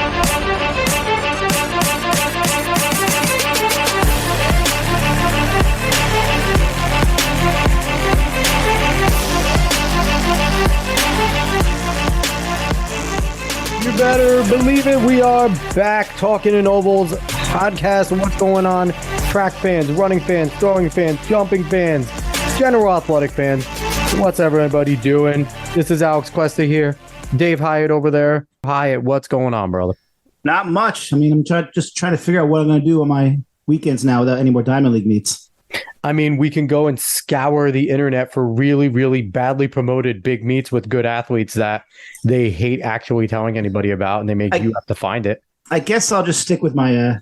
You better believe it. We are back talking in ovals podcast. What's going on? Track fans, running fans, throwing fans, jumping fans, general athletic fans. What's everybody doing? This is Alex Cuesta here. Dave Hyatt over there. Hyatt, what's going on, brother? Not much. I mean, I'm just trying to figure out what I'm going to do on my weekends now without any more Diamond League meets. I mean, we can go and scour the internet for really, really badly promoted big meets with good athletes that they hate actually telling anybody about, and they make you have to find it. I guess I'll just stick with my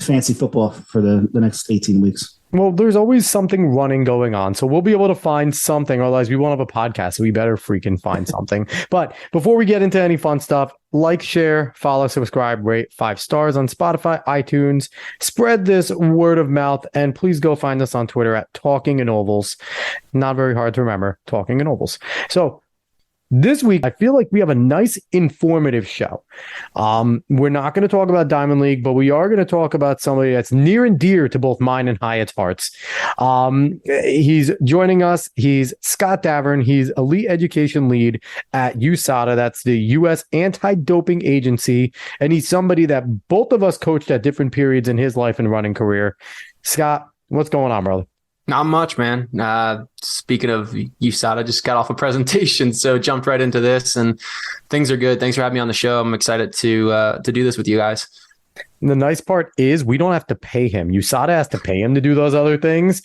fancy football for the next 18 weeks. Well, there's always something running going on, so we'll be able to find something. Otherwise, we won't have a podcast, so we better freaking find something. But before we get into any fun stuff, like, share, follow, subscribe, rate 5 stars on Spotify, iTunes. Spread this word of mouth, and please go find us on Twitter at Talking in Ovals. Not very hard to remember, Talking in Ovals. So this week, I feel like we have a nice informative show. We're not going to talk about Diamond League, but we are going to talk about somebody that's near and dear to both mine and Hyatt's hearts. He's joining us. He's Scott Davern. He's Elite Education Lead at USADA. That's the U.S. Anti-Doping Agency. And he's somebody that both of us coached at different periods in his life and running career. Scott, what's going on, brother? Not much, man. Speaking of USADA, just got off a presentation, so jumped right into this, and things are good. Thanks for having me on the show. I'm excited to do this with you guys. And the nice part is we don't have to pay him. USADA has to pay him to do those other things.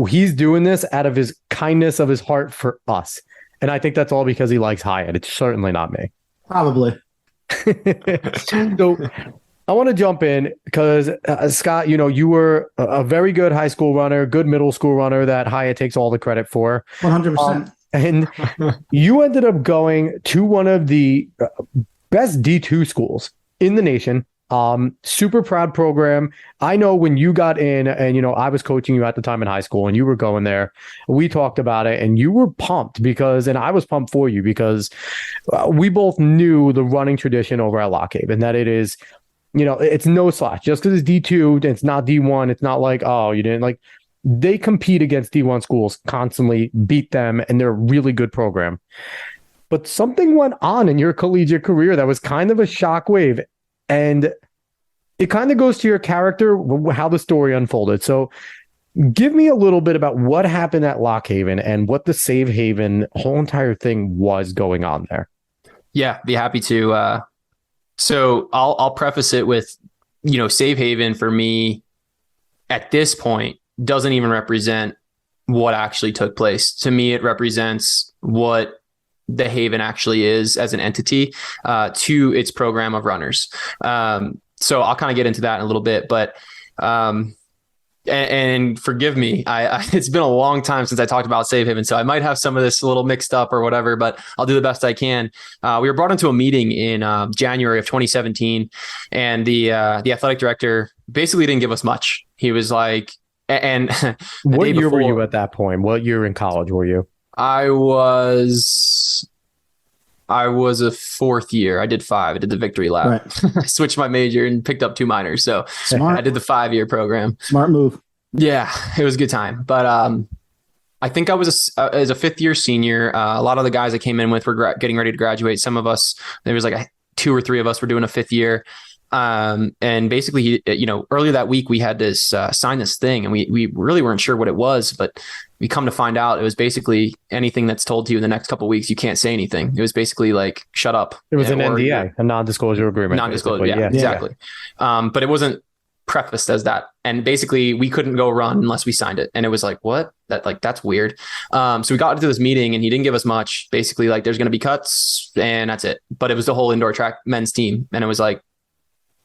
He's doing this out of his kindness of his heart for us. And I think that's all because he likes Hyatt. It's certainly not me. Probably. So I want to jump in because, Scott, you were a very good high school runner, good middle school runner that Hyatt takes all the credit for. 100%. And you ended up going to one of the best D2 schools in the nation. Super proud program. I know when you got in and, I was coaching you at the time in high school and you were going there, we talked about it and you were pumped and I was pumped for you because we both knew the running tradition over at Lock Haven, that it is, it's no slouch. Just because it's D2, it's not D1. It's not like, oh, you didn't like. They compete against D1 schools constantly, beat them, and they're a really good program. But something went on in your collegiate career that was kind of a shockwave, and it kind of goes to your character, how the story unfolded. So give me a little bit about what happened at Lock Haven and what the Save Haven whole entire thing was going on there. Yeah, be happy to. So I'll preface it with, Save Haven for me at this point doesn't even represent what actually took place. To me, it represents what the Haven actually is as an entity to its program of runners. So I'll kind of get into that in a little bit, but and forgive me, I it's been a long time since I talked about Save Haven, so I might have some of this a little mixed up or whatever, but I'll do the best I can. We were brought into a meeting in January of 2017, and the athletic director basically didn't give us much. He was like, and what year were you at that point? What year in college were you? I was a fourth year. I did 5. I did the victory lap. Right. I switched my major and picked up 2 minors. So smart. I did the 5-year program. Smart move. Yeah, it was a good time. But I think I was as a 5th-year senior. A lot of the guys I came in with were getting ready to graduate. Some of us, there was like 2 or 3 of us were doing a 5th year. And basically, earlier that week we had to sign this thing, and we really weren't sure what it was, but we come to find out it was basically anything that's told to you in the next couple of weeks, you can't say anything. It was basically like, shut up. It was an NDA, a non-disclosure agreement. Non-disclosure, yeah, exactly. Yeah. But it wasn't prefaced as that. And basically we couldn't go run unless we signed it. And it was like, what? That's weird. So we got into this meeting and he didn't give us much. Basically, like, there's going to be cuts and that's it. But it was the whole indoor track men's team. And it was like,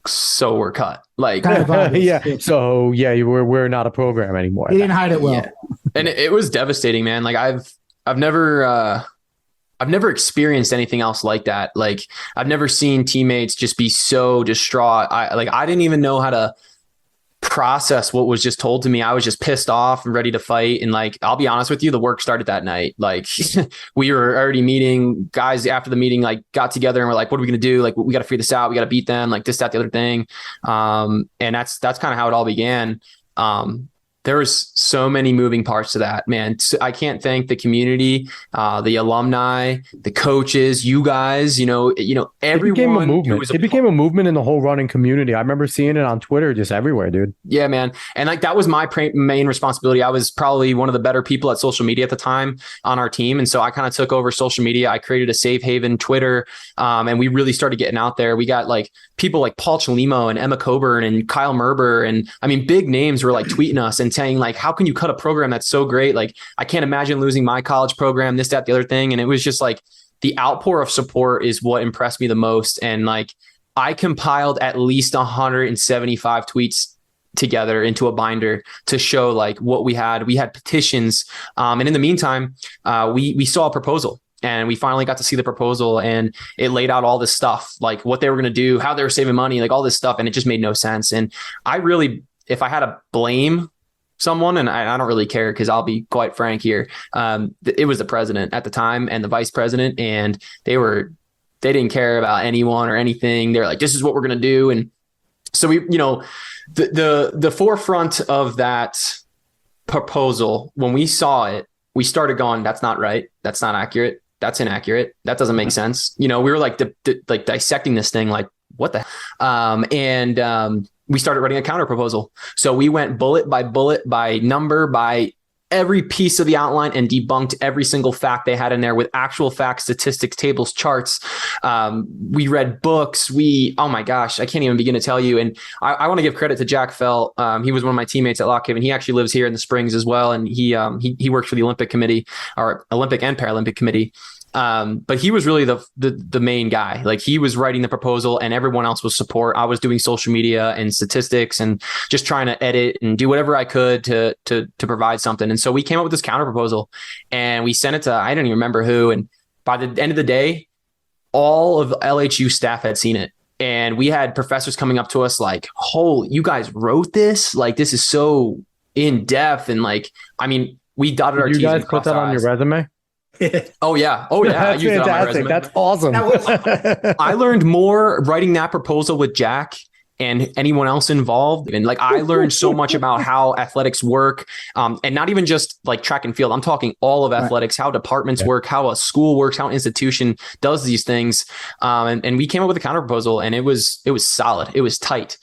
so we're cut. Like, yeah. So yeah, we're not a program anymore. He didn't hide it well. Yeah. And it was devastating, man. Like I've never experienced anything else like that. Like, I've never seen teammates just be so distraught. I didn't even know how to process what was just told to me. I was just pissed off and ready to fight. And like, I'll be honest with you, the work started that night. Like we were already meeting guys after the meeting, like got together and we're like, what are we going to do? Like, we got to figure this out. We got to beat them, like this, that, the other thing. And that's kind of how it all began. There was so many moving parts to that, man. I can't thank the community, the alumni, the coaches, you guys, everyone. It became a movement. It became a movement in the whole running community. I remember seeing it on Twitter, just everywhere, dude. Yeah, man. And like, that was my main responsibility. I was probably one of the better people at social media at the time on our team. And so I kind of took over social media. I created a safe haven Twitter. And we really started getting out there. We got like people like Paul Chalimo and Emma Coburn and Kyle Merber. And I mean, big names were like tweeting us and saying like, how can you cut a program that's so great? Like, I can't imagine losing my college program, this, that, the other thing. And it was just like the outpour of support is what impressed me the most. And like, I compiled at least 175 tweets together into a binder to show like what we had. We had petitions. And in the meantime, we saw a proposal. And we finally got to see the proposal, and it laid out all this stuff, like what they were going to do, how they were saving money, like all this stuff. And it just made no sense. And I really, if I had to blame someone, and I don't really care because I'll be quite frank here, it was the president at the time and the vice president, and they didn't care about anyone or anything. They're like, this is what we're going to do. And so we, the forefront of that proposal, when we saw it, we started going, that's not right. That's not accurate. That's inaccurate. That doesn't make sense. We were like, like dissecting this thing, like what the, we started writing a counter proposal. So we went bullet, by number, by every piece of the outline, and debunked every single fact they had in there with actual facts, statistics, tables, charts. We read books. Oh my gosh, I can't even begin to tell you. And I want to give credit to Jack Felt. He was one of my teammates at Lock Haven. He actually lives here in the Springs as well. And he works for the Olympic Committee, or Olympic and Paralympic Committee. But he was really the main guy. Like, he was writing the proposal and everyone else was support. I was doing social media and statistics and just trying to edit and do whatever I could to provide something. And so we came up with this counter proposal and we sent it to, I don't even remember who. And by the end of the day, all of the LHU staff had seen it. And we had professors coming up to us like, holy, you guys wrote this? Like, this is so in depth. And like, I mean, we dotted our T's. You guys put that on your resume? Oh yeah. That's fantastic. That's awesome. I learned more writing that proposal with Jack and anyone else involved. And like, I learned so much about how athletics work, and not even just like track and field. I'm talking all of athletics, how departments work, how a school works, how an institution does these things. And we came up with a counter proposal, and it was solid. It was tight.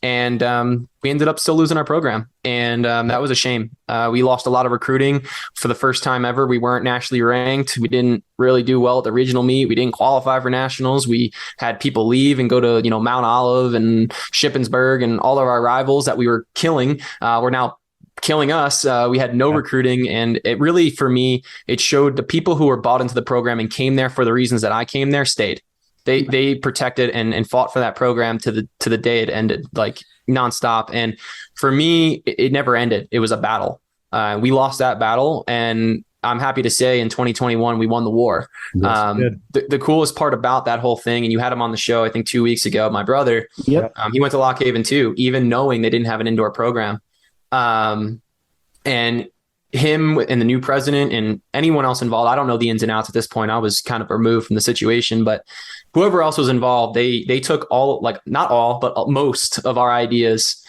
And we ended up still losing our program. And that was a shame. We lost a lot of recruiting for the first time ever. We weren't nationally ranked. We didn't really do well at the regional meet. We didn't qualify for nationals. We had people leave and go to, Mount Olive and Shippensburg, and all of our rivals that we were killing were now killing us. We had no recruiting. And it really, for me, it showed the people who were bought into the program and came there for the reasons that I came there stayed. They protected and fought for that program to the day it ended, like nonstop. And for me, it never ended. It was a battle. We lost that battle, and I'm happy to say in 2021 we won the war. The coolest part about that whole thing, and you had him on the show, I think 2 weeks ago, my brother. Yep. He went to Lock Haven too, even knowing they didn't have an indoor program. And him and the new president and anyone else involved, I don't know the ins and outs at this point. I was kind of removed from the situation, but whoever else was involved, they took all, like not all, but most of our ideas.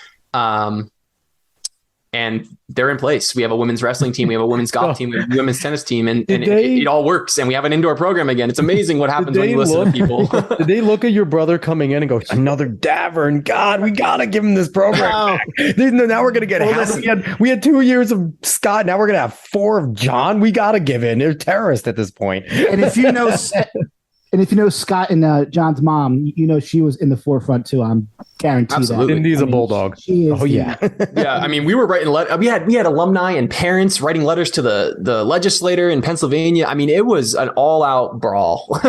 And they're in place. We have a women's wrestling team. We have a women's golf team. We have a women's tennis team, and it all works. And we have an indoor program again. It's amazing what happens when you listen to people. Did they look at your brother coming in and go, another Davern? God, we got to give him this program. Now we're going to get half. We had 2 years of Scott. Now we're going to have 4 of John. We got to give in. They're terrorists at this point. And if you know Scott and John's mom, she was in the forefront too. I'm guaranteed. Absolutely. Cindy's a bulldog. Oh yeah. Yeah. I mean, we were writing we had alumni and parents writing letters to the legislator in Pennsylvania. I mean, it was an all out brawl.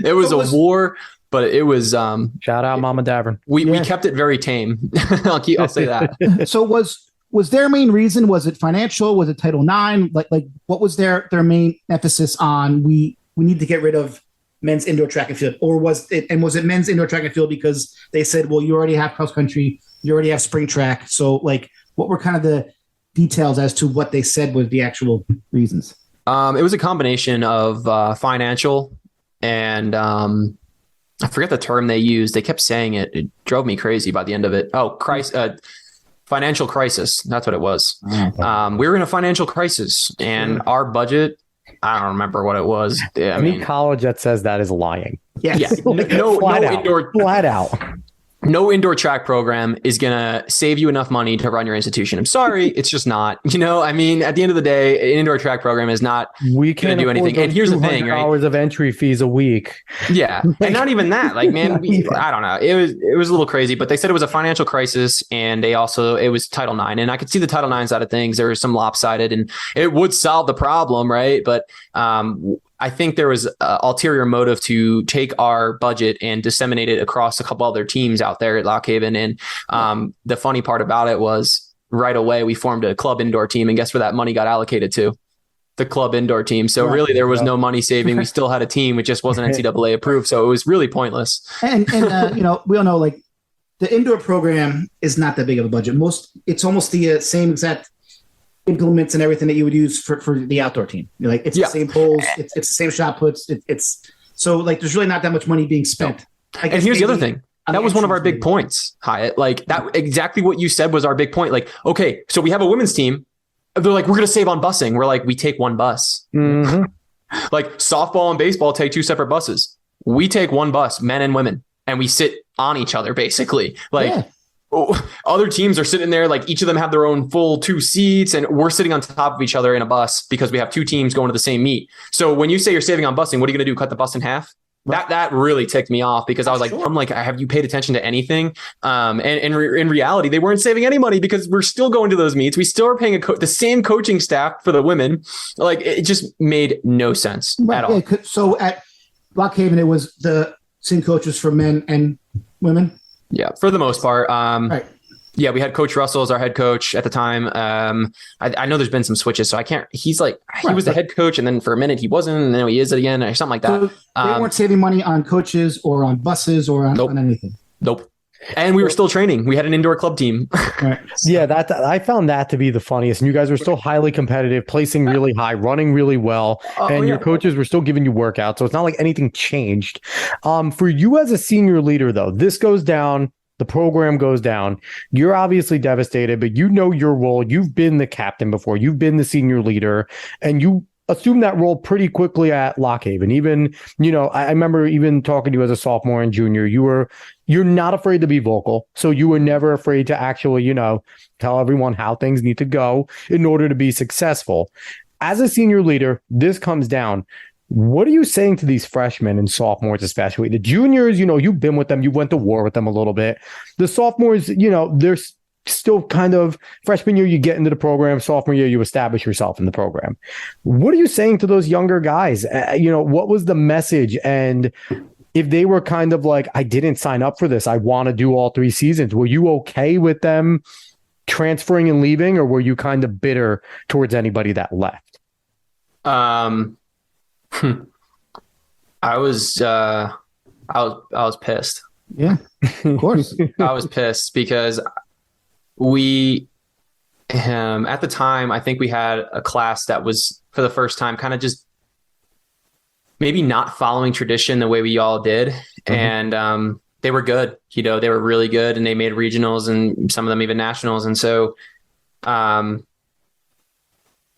It was a war, but it was shout out Mama Davern. We kept it very tame. I'll say that. So was their main reason? Was it financial? Was it Title IX? Like what was their main emphasis on? We need to get rid of men's indoor track and field, or was it men's indoor track and field because they said, well, you already have cross country, You already have spring track. So like, what were kind of the details as to what they said was the actual reasons? It was a combination of financial and I forget the term they used. They kept saying it. It drove me crazy by the end of it. Oh, financial crisis. That's what it was. We were in a financial crisis, and our budget, I don't remember what it was. Any college that says that is lying. Yes. No indoor, flat out. No indoor track program is going to save you enough money to run your institution. I'm sorry. It's just not, at the end of the day, an indoor track program is not going to do anything. And here's the thing, right? Hours of entry fees a week. Yeah. And not even that, like, man, I don't know. It was a little crazy, but they said it was a financial crisis, and it was Title IX, and I could see the Title IX side of things. There was some lopsided, and it would solve the problem. Right. But, I think there was an ulterior motive to take our budget and disseminate it across a couple other teams out there at Lock Haven. And the funny part about it was right away we formed a club indoor team, and guess where that money got allocated to? The club indoor team. So really there was no money saving. We still had a team. It just wasn't NCAA approved. So it was really pointless. And we all know, like, the indoor program is not that big of a budget. It's almost the same exact implements and everything that you would use for the outdoor team. It's the same poles, it's the same shot puts. It's so, like, there's really not that much money being spent. And here's the other thing. That was one of our big points, Hyatt. Like, that exactly what you said was our big point. Like, okay, so we have a women's team. They're like, we're going to save on busing. We're like, we take one bus. Mm-hmm. Like, softball and baseball take two separate buses. We take one bus, men and women, and we sit on each other, basically. Like, other teams are sitting there, like, each of them have their own full 2 seats, and we're sitting on top of each other in a bus because we have 2 teams going to the same meet. So when you say you're saving on busing, what are you going to do? Cut the bus in half? Right. That really ticked me off, because I was like, I'm like, have you paid attention to anything? And in reality, they weren't saving any money, because we're still going to those meets. We still are paying the same coaching staff for the women. Like, it just made no sense at all. Yeah, so at Lock Haven, it was the same coaches for men and women. Yeah, for the most part. Right. Yeah, we had Coach Russell as our head coach at the time. I know there's been some switches, so I can't. He's like, he was the head coach, and then for a minute he wasn't, and then he is it again, or something like that. So they weren't saving money on coaches or on buses or on anything. Nope. And we were still training. We had an indoor club team. Right. Yeah, that I found that to be the funniest. And you guys were still highly competitive, placing really high, running really well, and your coaches were still giving you workouts. So it's not like anything changed. For you as a senior leader, though, this goes down. The program goes down. You're obviously devastated, but you know your role. You've been the captain before. You've been the senior leader, and you assumed that role pretty quickly at Lock Haven. Even, I remember even talking to you as a sophomore and junior, you're not afraid to be vocal. So you were never afraid to actually, tell everyone how things need to go in order to be successful. As a senior leader, this comes down. What are you saying to these freshmen and sophomores, especially the juniors? You've been with them. You went to war with them a little bit. The sophomores, they're still kind of freshman year, you get into the program. Sophomore year, you establish yourself in the program. What are you saying to those younger guys? What was the message? And if they were kind of like, I didn't sign up for this, I want to do all 3 seasons, were you okay with them transferring and leaving, or were you kind of bitter towards anybody that left? I was pissed. Yeah, of course. I was pissed because we, at the time, I think we had a class that was, for the first time, kind of just maybe not following tradition the way we all did. Mm-hmm. And they were good. They were really good, and they made regionals and some of them even nationals. And so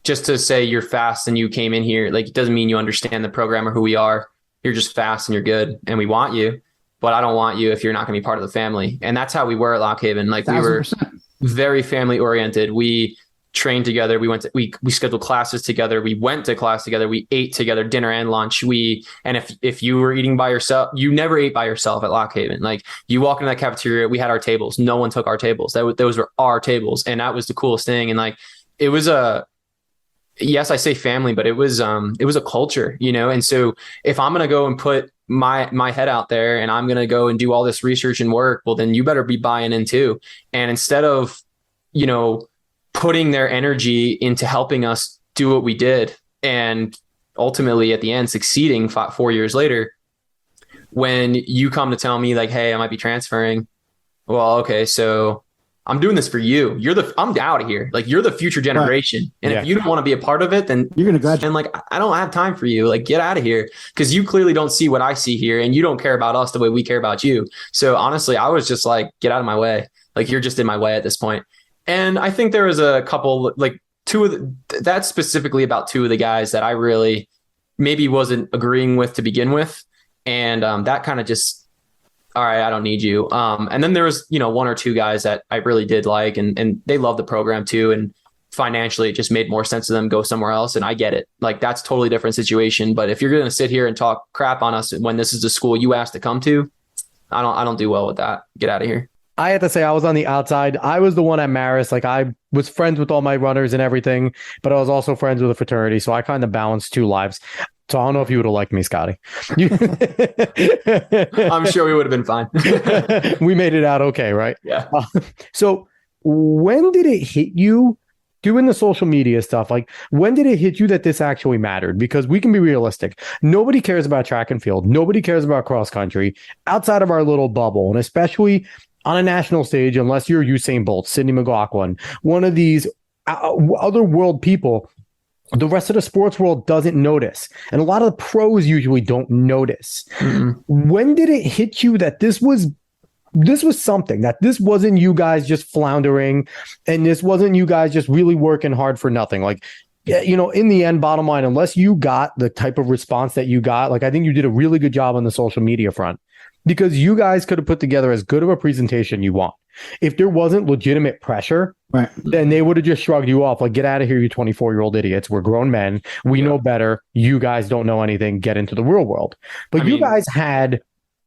just to say you're fast and you came in here, like, it doesn't mean you understand the program or who we are. You're just fast and you're good, and we want you, but I don't want you if you're not going to be part of the family. And that's how we were at Lock Haven. Like, 1,000%. We were very family oriented. We trained together. We scheduled classes together. We went to class together. We ate together, dinner and lunch. And if you were eating by yourself, you never ate by yourself at Lock Haven. Like, you walk into that cafeteria, we had our tables. No one took our tables. Those were our tables. And that was the coolest thing. And, like, it was yes, I say family, but it was a culture, And so if I'm going to go and put my head out there and I'm going to go and do all this research and work, well, then you better be buying in too. And instead of, putting their energy into helping us do what we did, and ultimately at the end succeeding 4 years later, when you come to tell me, like, hey, I might be transferring. Well, okay, so I'm doing this for you. I'm out of here. Like, you're the future generation. Right. And if you don't want to be a part of it, then you're going to graduate. And like, I don't have time for you. Like, get out of here, because you clearly don't see what I see here, and you don't care about us the way we care about you. So honestly, I was just like, get out of my way. Like, you're just in my way at this point. And I think there was a couple, like that's specifically about two of the guys that I really maybe wasn't agreeing with to begin with. And that kind of just, all right, I don't need you. And then there was, one or two guys that I really did like, and they loved the program too. And financially, it just made more sense to them go somewhere else. And I get it. Like, that's totally different situation. But if you're going to sit here and talk crap on us when this is the school you asked to come to, I don't do well with that. Get out of here. I have to say, I was on the outside. I was the one at Marist. Like, I was friends with all my runners and everything, but I was also friends with a fraternity. So I kind of balanced two lives. So I don't know if you would have liked me, Scotty. I'm sure we would have been fine. We made it out okay, right? Yeah. So when did it hit you doing the social media stuff? Like, when did it hit you that this actually mattered? Because we can be realistic. Nobody cares about track and field. Nobody cares about cross country outside of our little bubble. And especially on a national stage, unless you're Usain Bolt, Sidney McLaughlin, one of these other world people, the rest of the sports world doesn't notice. And a lot of the pros usually don't notice. Mm-hmm. When did it hit you that this was something, that this wasn't you guys just floundering, and this wasn't you guys just really working hard for nothing? Like, in the end, bottom line, unless you got the type of response that you got, like, I think you did a really good job on the social media front, because you guys could have put together as good of a presentation you want. If there wasn't legitimate pressure, right, then they would have just shrugged you off. Like, get out of here, you 24-year-old idiots. We're grown men. We know better. You guys don't know anything. Get into the real world. But you guys had,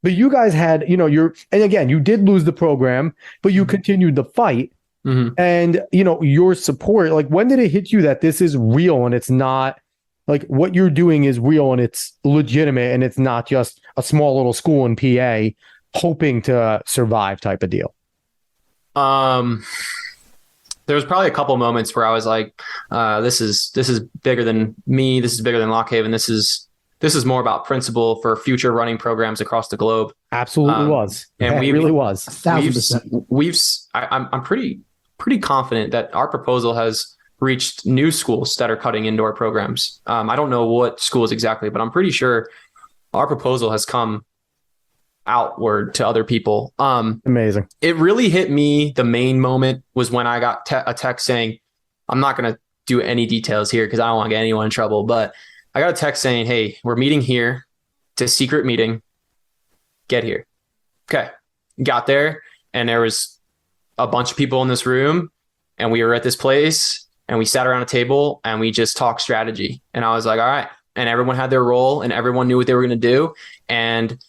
and again, you did lose the program, but you continued the fight. Mm-hmm. And, your support, like, when did it hit you that this is real and it's not, like, what you're doing is real and it's legitimate and it's not just a small little school in PA hoping to survive type of deal? There was probably a couple moments where I was like, this is bigger than me. This is bigger than Lock Haven. This is more about principle for future running programs across the globe. Absolutely was. And we really was. 1,000%. I'm pretty confident that our proposal has reached new schools that are cutting indoor programs. I don't know what schools exactly, but I'm pretty sure our proposal has come outward to other people. Amazing. It really hit me. The main moment was when I got a text saying, I'm not going to do any details here because I don't want to get anyone in trouble, but I got a text saying, hey, we're meeting here. It's a secret meeting. Get here. Okay. Got there, and there was a bunch of people in this room, and we were at this place, and we sat around a table and we just talked strategy. And I was like, all right. And everyone had their role and everyone knew what they were going to do. And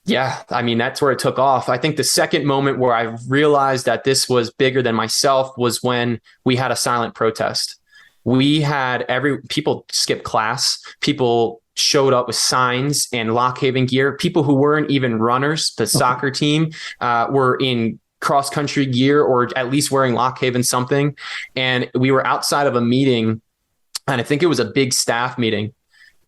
yeah, I mean, that's where it took off. I think the second moment where I realized that this was bigger than myself was when we had a silent protest. We had people skip class. People showed up with signs and Lock Haven gear. People who weren't even runners, the soccer team, were in cross country gear or at least wearing Lock Haven something. And we were outside of a meeting, and I think it was a big staff meeting.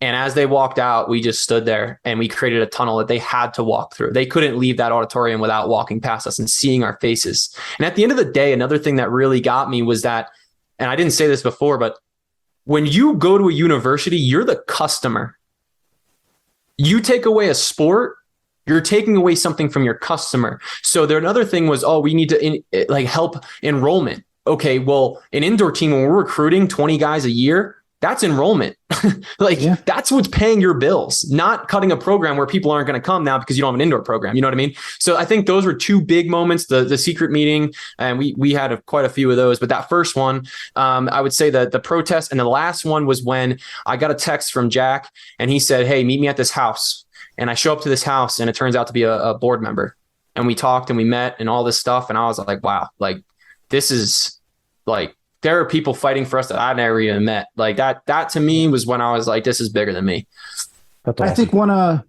And as they walked out, we just stood there and we created a tunnel that they had to walk through. They couldn't leave that auditorium without walking past us and seeing our faces. And at the end of the day, another thing that really got me was that, and I didn't say this before, but when you go to a university, you're the customer. You take away a sport, you're taking away something from your customer. So another thing was, we need to help enrollment. Okay, well, an indoor team, when we're recruiting 20 guys a year, that's enrollment. That's what's paying your bills, not cutting a program where people aren't going to come now because you don't have an indoor program. You know what I mean? So I think those were two big moments, the secret meeting, and we had quite a few of those. But that first one, I would say that the protest, and the last one was when I got a text from Jack and he said, hey, meet me at this house. And I show up to this house and it turns out to be a board member. And we talked and we met and all this stuff. And I was like, wow, like this is like, there are people fighting for us that I never even met. Like that to me was when I was like, this is bigger than me. That's awesome. I think one of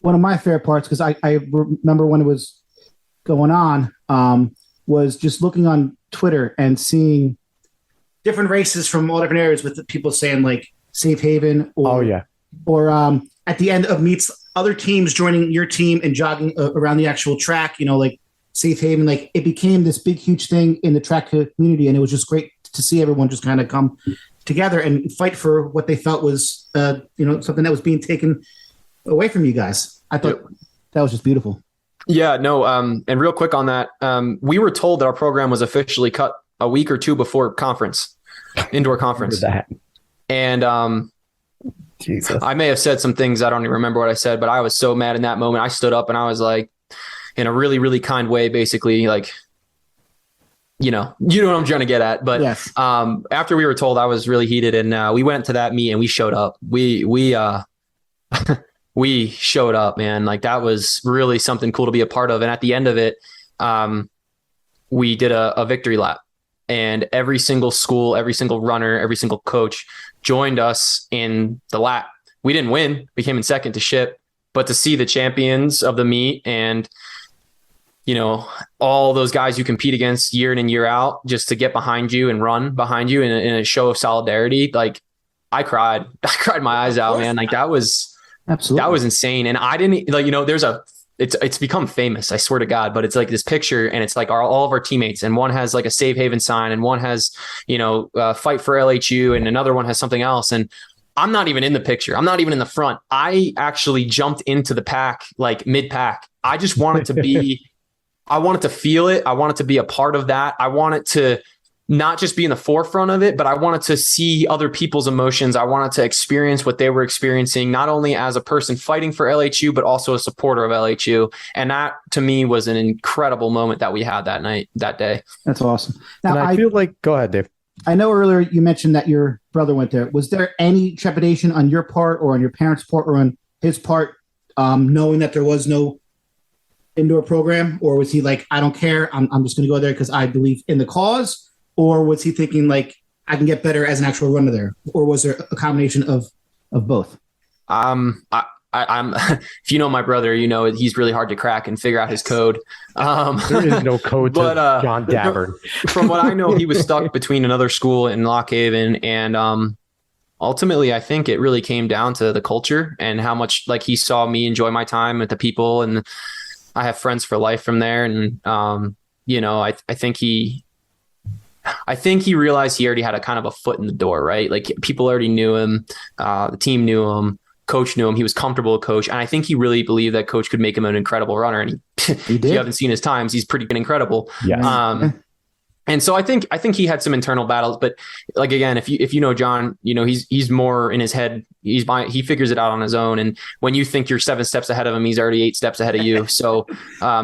my favorite parts, because I remember when it was going on, was just looking on Twitter and seeing different races from all different areas with people saying like Safe Haven or at the end of meets, other teams joining your team and jogging around the actual track, like safe haven. Like it became this big, huge thing in the track community, and it was just great to see everyone just kind of come together and fight for what they felt was, something that was being taken away from you guys. I thought that was just beautiful. Yeah, no. And real quick on that, we were told that our program was officially cut a week or two before indoor conference. And Jesus. I may have said some things. I don't even remember what I said, but I was so mad in that moment. I stood up and I was like, in a really, really kind way, basically like, you know what I'm trying to get at. But yes. After we were told, I was really heated, and we went to that meet and we showed up. We we showed up, man. Like that was really something cool to be a part of. And at the end of it, we did a victory lap, and every single school, every single runner, every single coach joined us in the lap. We didn't win. We came in second to ship, but to see the champions of the meet and, all those guys you compete against year in and year out, just to get behind you and run behind you in a show of solidarity. Like I cried my eyes out, man. Like that was insane. And I didn't it's become famous, I swear to God, but it's like this picture, and it's like all of our teammates, and one has like a Save Haven sign, and one has, fight for LHU, and another one has something else. And I'm not even in the picture. I'm not even in the front. I actually jumped into the pack, like mid pack. I just wanted to be, I wanted to feel it. I wanted to be a part of that. I wanted to not just be in the forefront of it, but I wanted to see other people's emotions. I wanted to experience what they were experiencing, not only as a person fighting for LHU, but also a supporter of LHU. And that to me was an incredible moment that we had that day. That's awesome. Now, and I feel like, go ahead, Dave. I know earlier you mentioned that your brother went there. Was there any trepidation on your part or on your parents' part or on his part, knowing that there was no indoor program? Or was he like, I don't care, I'm just going to go there because I believe in the cause? Or was he thinking like, I can get better as an actual runner there? Or was there a combination of both? I'm if you know my brother, he's really hard to crack and figure out his code. There is no code to John Davern. From what I know, he was stuck between another school in Lock Haven, and ultimately, I think it really came down to the culture and how much like he saw me enjoy my time with the people, and I have friends for life from there. And I think he realized he already had a kind of a foot in the door, right? Like people already knew him, the team knew him, coach knew him. He was comfortable with coach. And I think he really believed that coach could make him an incredible runner. And if you haven't seen his times, he's pretty incredible. Yeah. And so I think he had some internal battles, but like, again, if you know John, he's more in his head. He figures it out on his own. And when you think you're 7 steps ahead of him, he's already 8 steps ahead of you. So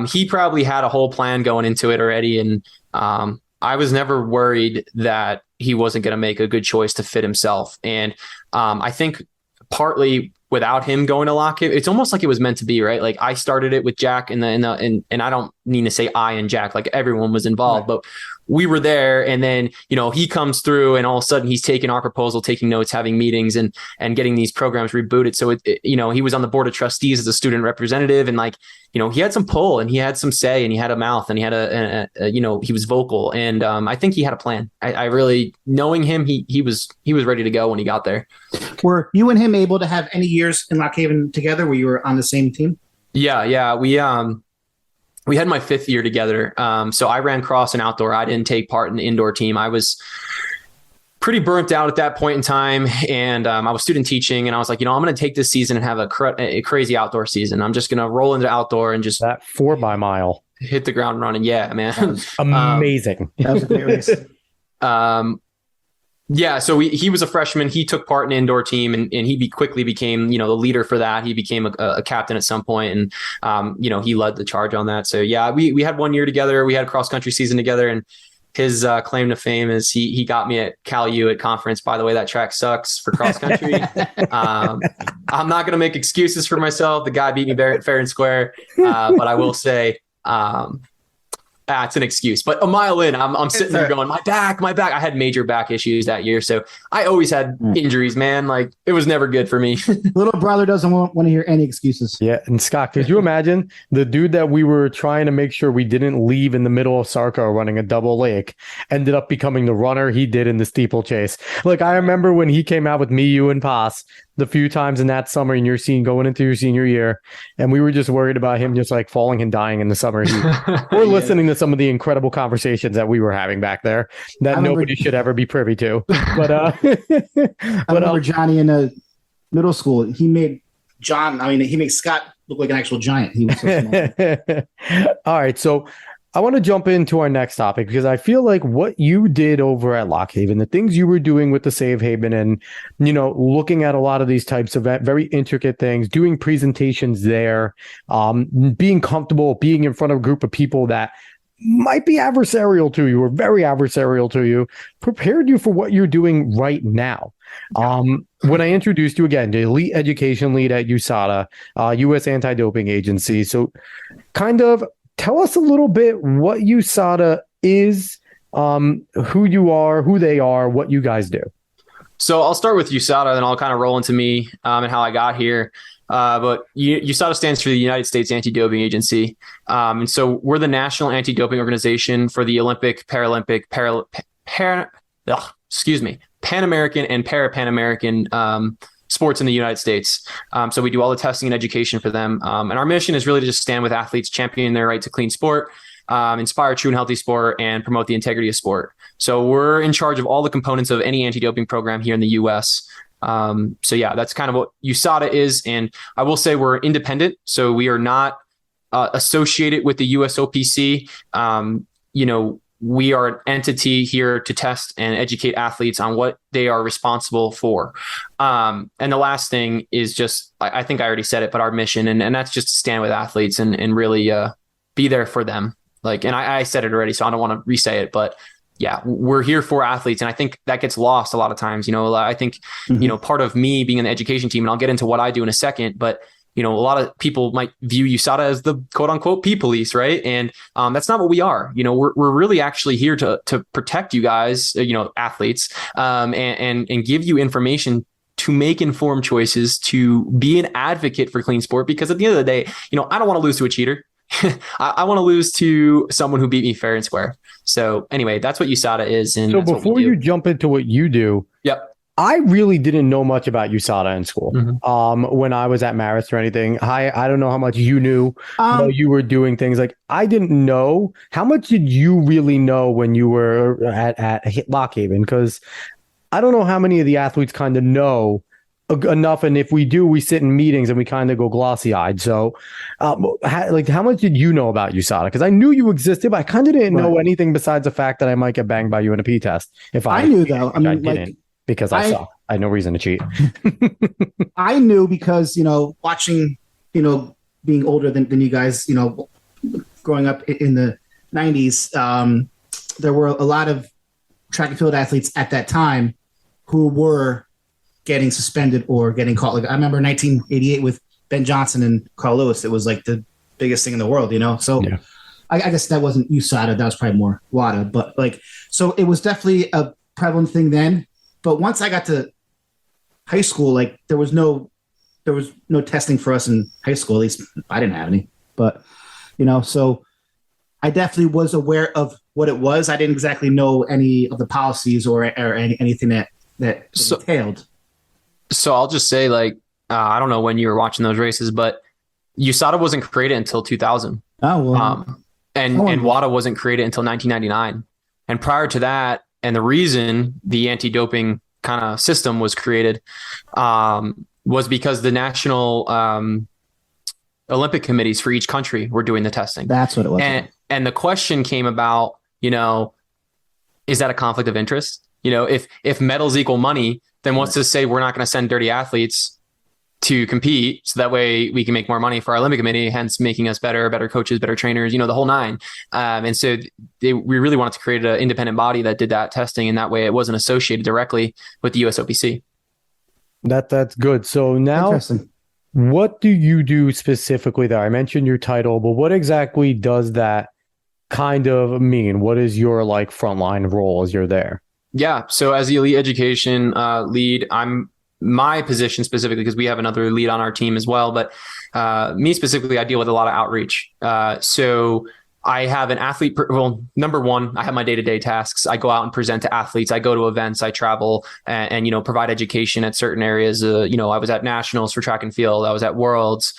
he probably had a whole plan going into it already. And I was never worried that he wasn't going to make a good choice to fit himself. And I think partly without him going to Lock Haven, it's almost like it was meant to be, right? Like I started it with Jack and I don't mean to say I and Jack, like everyone was involved, right. But we were there, and then, he comes through and all of a sudden he's taking our proposal, taking notes, having meetings and getting these programs rebooted. So he was on the board of trustees as a student representative, and like, he had some pull and he had some say and he had a mouth and he had he was vocal. And I think he had a plan. I really, knowing him, he was ready to go when he got there. Were you and him able to have any years in Lock Haven together where you were on the same team? Yeah. We had my 5th year together. So I ran cross and outdoor. I didn't take part in the indoor team. I was pretty burnt out at that point in time. And I was student teaching, and I was like, I'm going to take this season and have a crazy outdoor season. I'm just going to roll into outdoor and just that 4 by mile, hit the ground running. Yeah, man. Amazing. That was a great race. Yeah, so he was a freshman. He took part in an indoor team, and he quickly became, the leader for that. He became a captain at some point, and he led the charge on that. So yeah, we had 1 year together. We had a cross country season together, and his claim to fame is he got me at Cal U at conference. By the way, that track sucks for cross country. I'm not going to make excuses for myself. The guy beat me fair and square, but I will say. It's an excuse, but a mile in, I'm sitting there going, my back. I had major back issues that year. So I always had injuries, man. Like it was never good for me. Little brother doesn't want to hear any excuses. Yeah. And Scott, could you imagine the dude that we were trying to make sure we didn't leave in the middle of Sarko running a double lake ended up becoming the runner he did in the steeplechase. Like I remember when he came out with me, you, and Pass, the few times in that summer in your going into your senior year, and we were just worried about him just like falling and dying in the summer heat. We're listening to some of the incredible conversations that we were having back there that nobody should ever be privy to. But I remember Johnny in middle school. He made Scott look like an actual giant. He was so small. All right, so I want to jump into our next topic because I feel like what you did over at Lock Haven, the things you were doing with the Save Haven and, looking at a lot of these types of very intricate things, doing presentations there, being comfortable, being in front of a group of people that might be adversarial to you or very adversarial to you, prepared you for what you're doing right now. When I introduced you again, the elite education lead at USADA, U.S. Anti-Doping Agency. So kind of tell us a little bit what USADA is, who you are, who they are, what you guys do. So I'll start with USADA, and I'll kind of roll into me and how I got here. But USADA stands for the United States Anti-Doping Agency. And so we're the national anti-doping organization for the Olympic, Paralympic, Pan American and Para-Pan American sports in the United States. So we do all the testing and education for them. And our mission is really to just stand with athletes, champion their right to clean sport, inspire true and healthy sport, and promote the integrity of sport. So we're in charge of all the components of any anti-doping program here in the U.S. So yeah, that's kind of what USADA is. And I will say we're independent. So we are not associated with the USOPC. We are an entity here to test and educate athletes on what they are responsible for. And the last thing is just, I think I already said it, but our mission, and that's just to stand with athletes and really be there for them. And I said it already, so I don't want to re-say it, but yeah, we're here for athletes. And I think that gets lost a lot of times. I think, part of me being in the education team, and I'll get into what I do in a second, but a lot of people might view USADA as the quote unquote P police, right? And that's not what we are. We're really actually here to protect you guys, athletes, and give you information to make informed choices, to be an advocate for clean sport. Because at the end of the day, I don't want to lose to a cheater. I want to lose to someone who beat me fair and square. So anyway, that's what USADA is. And so before you jump into what you do, yep. I really didn't know much about USADA in school. When I was at Marist or anything. I don't know how much you knew while you were doing things. I didn't know. How much did you really know when you were at Lock Haven? Because I don't know how many of the athletes kind of know enough. And if we do, we sit in meetings and we kind of go glossy-eyed. So how much did you know about USADA? Because I knew you existed, but I kind of didn't know anything besides the fact that I might get banged by you in a P test. If I knew, though. I mean, because I saw. I had no reason to cheat. I knew because, watching, being older than you guys, growing up in the 90s, there were a lot of track and field athletes at that time who were getting suspended or getting caught. I remember 1988 with Ben Johnson and Carl Lewis. It was like the biggest thing in the world, So yeah. I guess that wasn't USADA. That was probably more WADA. But so it was definitely a prevalent thing then. But once I got to high school, there was no testing for us in high school. At least I didn't have any. But so I definitely was aware of what it was. I didn't exactly know any of the policies or anything that entailed. So I'll just say, I don't know when you were watching those races, but USADA wasn't created until 2000. Oh well. And WADA wasn't created until 1999. And prior to that. And the reason the anti-doping kind of system was created was because the national Olympic committees for each country were doing the testing. That's what it was. And the question came about, is that a conflict of interest? If medals equal money, then what's to say we're not going to send dirty athletes to compete so that way we can make more money for our Olympic committee, hence making us better coaches, better trainers, the whole nine. And so we really wanted to create an independent body that did that testing, and that way it wasn't associated directly with the USOPC. That's good. So now what do you do specifically there? I mentioned your title, but what exactly does that kind of mean? What is your frontline role as you're there? Yeah. So as the elite education lead, my position specifically, because we have another lead on our team as well, but me specifically, I deal with a lot of outreach. So I have an athlete. Well, number one, I have my day-to-day tasks. I go out and present to athletes. I go to events. I travel and provide education at certain areas. I was at nationals for track and field. I was at worlds,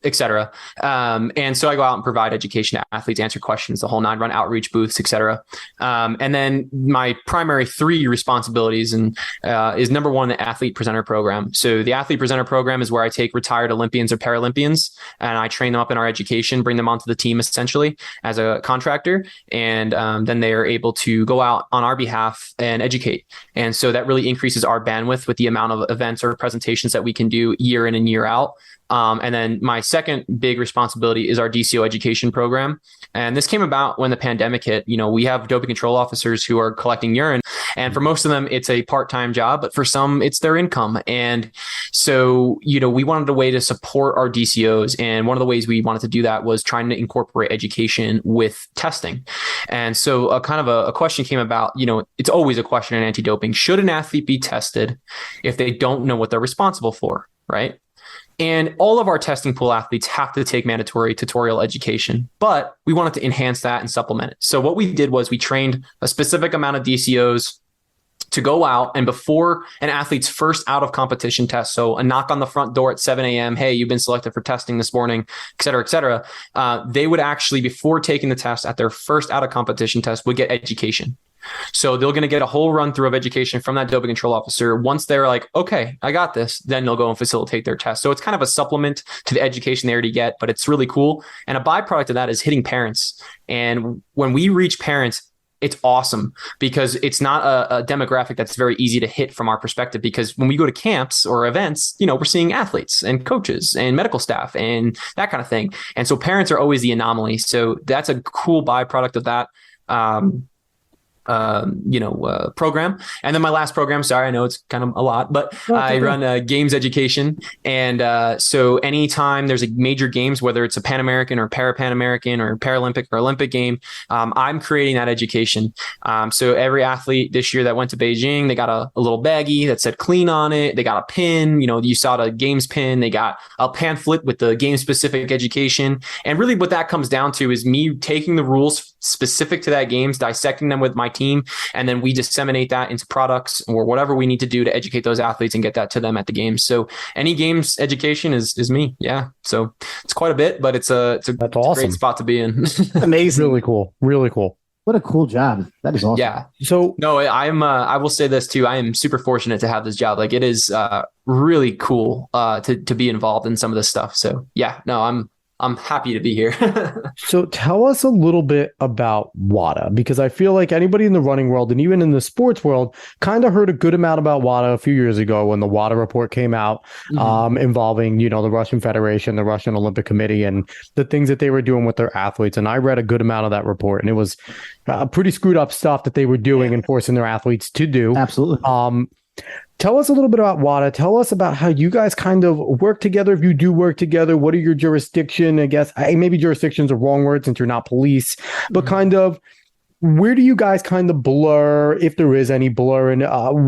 et cetera. And so I go out and provide education to athletes, answer questions, the whole nine, run outreach booths, et cetera. And then my primary three responsibilities is number one, the athlete presenter program. So the athlete presenter program is where I take retired Olympians or Paralympians and I train them up in our education, bring them onto the team essentially as a contractor. And then they are able to go out on our behalf and educate. And so that really increases our bandwidth with the amount of events or presentations that we can do year in and year out. And then my second big responsibility is our DCO education program. And this came about when the pandemic hit. We have doping control officers who are collecting urine. And for most of them, it's a part-time job, but for some, it's their income. And so, we wanted a way to support our DCOs. And one of the ways we wanted to do that was trying to incorporate education with testing. And so a question came about, it's always a question in anti-doping. Should an athlete be tested if they don't know what they're responsible for, right? And all of our testing pool athletes have to take mandatory tutorial education, but we wanted to enhance that and supplement it. So what we did was we trained a specific amount of DCOs to go out and before an athlete's first out of competition test, so a knock on the front door at 7 a.m., hey, you've been selected for testing this morning, et cetera, they would actually, before taking the test at their first out of competition test, would get education. So they're going to get a whole run through of education from that doping control officer. Once they're like, okay, I got this, then they'll go and facilitate their test. So it's kind of a supplement to the education they already get, but it's really cool. And a byproduct of that is hitting parents. And when we reach parents, it's awesome because it's not a demographic that's very easy to hit from our perspective, because when we go to camps or events, we're seeing athletes and coaches and medical staff and that kind of thing. And so parents are always the anomaly. So that's a cool byproduct of that. Program. And then my last program, sorry, I know it's kind of a lot, but I run games education. And so anytime there's a major games, whether it's a Pan American or Pan American or Paralympic or Olympic game, I'm creating that education. So every athlete this year that went to Beijing, they got a little baggie that said clean on it. They got a pin, you saw the games pin. They got a pamphlet with the game specific education. And really what that comes down to is me taking the rules specific to that games, dissecting them with my team, and then we disseminate that into products or whatever we need to do to educate those athletes and get that to them at the games. So any games education is me. Yeah. So it's quite a bit, but it's a awesome. Great spot to be in. Amazing. Really cool. Really cool. What a cool job. That is awesome. Yeah. So no, I will say this too. I am super fortunate to have this job. Like it is really cool to be involved in some of this stuff. So yeah, no, I'm happy to be here. So tell us a little bit about WADA, because I feel like anybody in the running world and even in the sports world kind of heard a good amount about WADA a few years ago when the WADA report came out, involving, the Russian Federation, the Russian Olympic Committee, and the things that they were doing with their athletes. And I read a good amount of that report, and it was pretty screwed up stuff that they were doing and forcing their athletes to do. Absolutely. Tell us a little bit about WADA. Tell us about how you guys kind of work together. If you do work together, what are your jurisdiction? I guess maybe jurisdiction's a wrong word since you're not police, but kind of where do you guys kind of blur, if there is any blur, and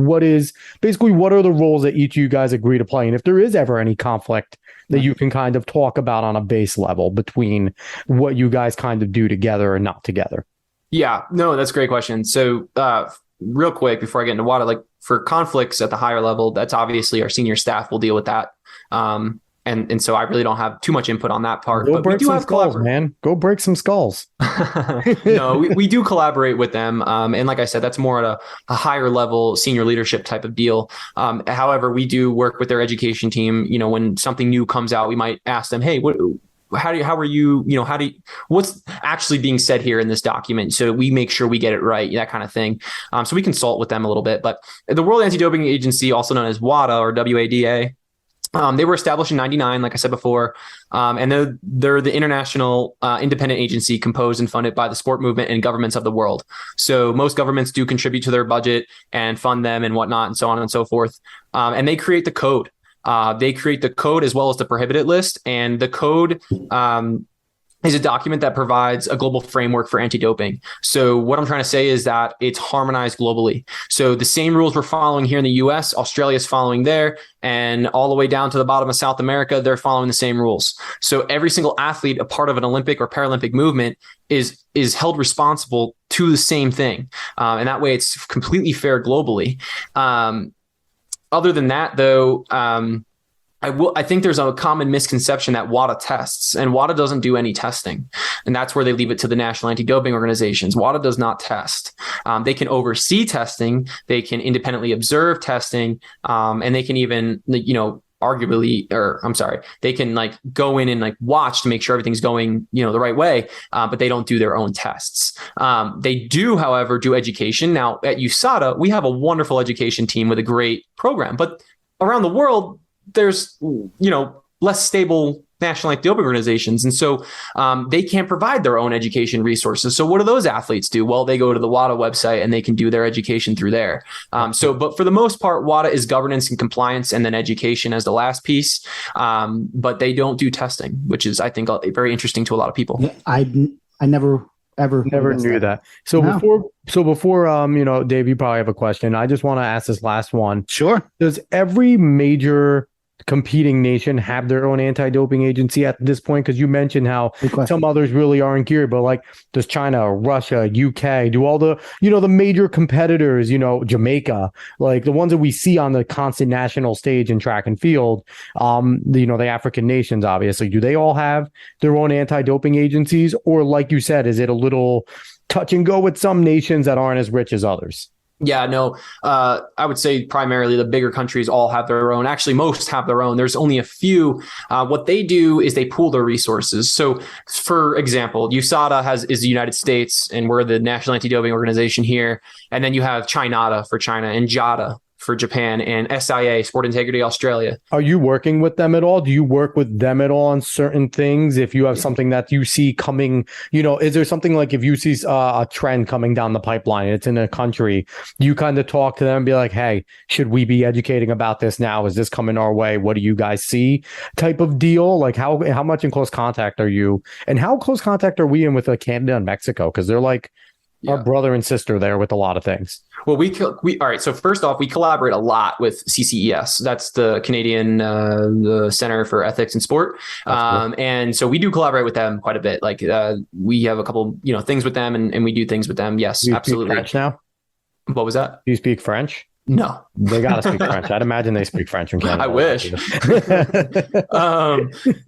what are the roles that each of you guys agree to play? And if there is ever any conflict that you can kind of talk about on a base level between what you guys kind of do together and not together. Yeah, no, that's a great question. So real quick, before I get into WADA, like for conflicts at the higher level, that's obviously our senior staff will deal with that. And so I really don't have too much input on that part. Go but break we do some have skulls, man. Go break some skulls. No, we do collaborate with them. And like I said, that's more at a higher level senior leadership type of deal. However, we do work with their education team. When something new comes out, we might ask them, hey, what's actually being said here in this document? So we make sure we get it right, that kind of thing. So we consult with them a little bit, but the World Anti-Doping Agency, also known as WADA or WADA, they were established in 1999, like I said before. And they're the international independent agency composed and funded by the sport movement and governments of the world. So most governments do contribute to their budget and fund them and whatnot and so on and so forth. And they create the code. They create the code as well as the prohibited list, and the code is a document that provides a global framework for anti-doping. So what I'm trying to say is that it's harmonized globally. So the same rules we're following here in the US, Australia is following there, and all the way down to the bottom of South America, they're following the same rules. So every single athlete, a part of an Olympic or Paralympic movement, is held responsible to the same thing. And that way it's completely fair globally. Other than that, though, I think there's a common misconception that WADA tests, and WADA doesn't do any testing. And that's where they leave it to the national anti-doping organizations. WADA does not test. They can oversee testing. They can independently observe testing. And they can even, they can like go in and like watch to make sure everything's going, the right way. But they don't do their own tests. They do, however, do education. Now at USADA, we have a wonderful education team with a great program, but around the world, there's, less stable national anti-doping organizations. And so they can't provide their own education resources. So what do those athletes do? Well, they go to the WADA website and they can do their education through there. But for the most part, WADA is governance and compliance and then education as the last piece. But they don't do testing, which is, I think, very interesting to a lot of people. Yeah, I never knew that. So no. before, Dave, you probably have a question. I just want to ask this last one. Sure. Does every major competing nation have their own anti-doping agency at this point? Because you mentioned how some others really aren't geared, but like, does China, Russia, UK, do all the, the major competitors, Jamaica, like the ones that we see on the constant national stage in track and field, the African nations, obviously, do they all have their own anti-doping agencies? Or like you said, is it a little touch and go with some nations that aren't as rich as others? Yeah, no, I would say primarily the bigger countries all have their own. Actually, most have their own. There's only a few. What they do is they pool their resources. So, for example, USADA is the United States, and we're the National Anti-Doping Organization here. And then you have CHINADA for China and JADA for Japan and SIA, Sport Integrity Australia. Are you working with them at all? Do you work with them at all on certain things? If you have something that you see coming, is there something like if you see a trend coming down the pipeline, it's in a country, you kind of talk to them and be like, hey, should we be educating about this now? Is this coming our way? What do you guys see? Type of deal? Like how much in close contact are you? And how close contact are we in with Canada and Mexico? Because they're like our brother and sister there with a lot of things. Well, all right. So first off, we collaborate a lot with CCES. That's the Canadian the Center for Ethics in Sport. And so we do collaborate with them quite a bit. Like we have a couple, things with them and we do things with them. Yes, absolutely. French now? What was that? Do you speak French? No, they got to speak French. I'd imagine they speak French in Canada. I wish.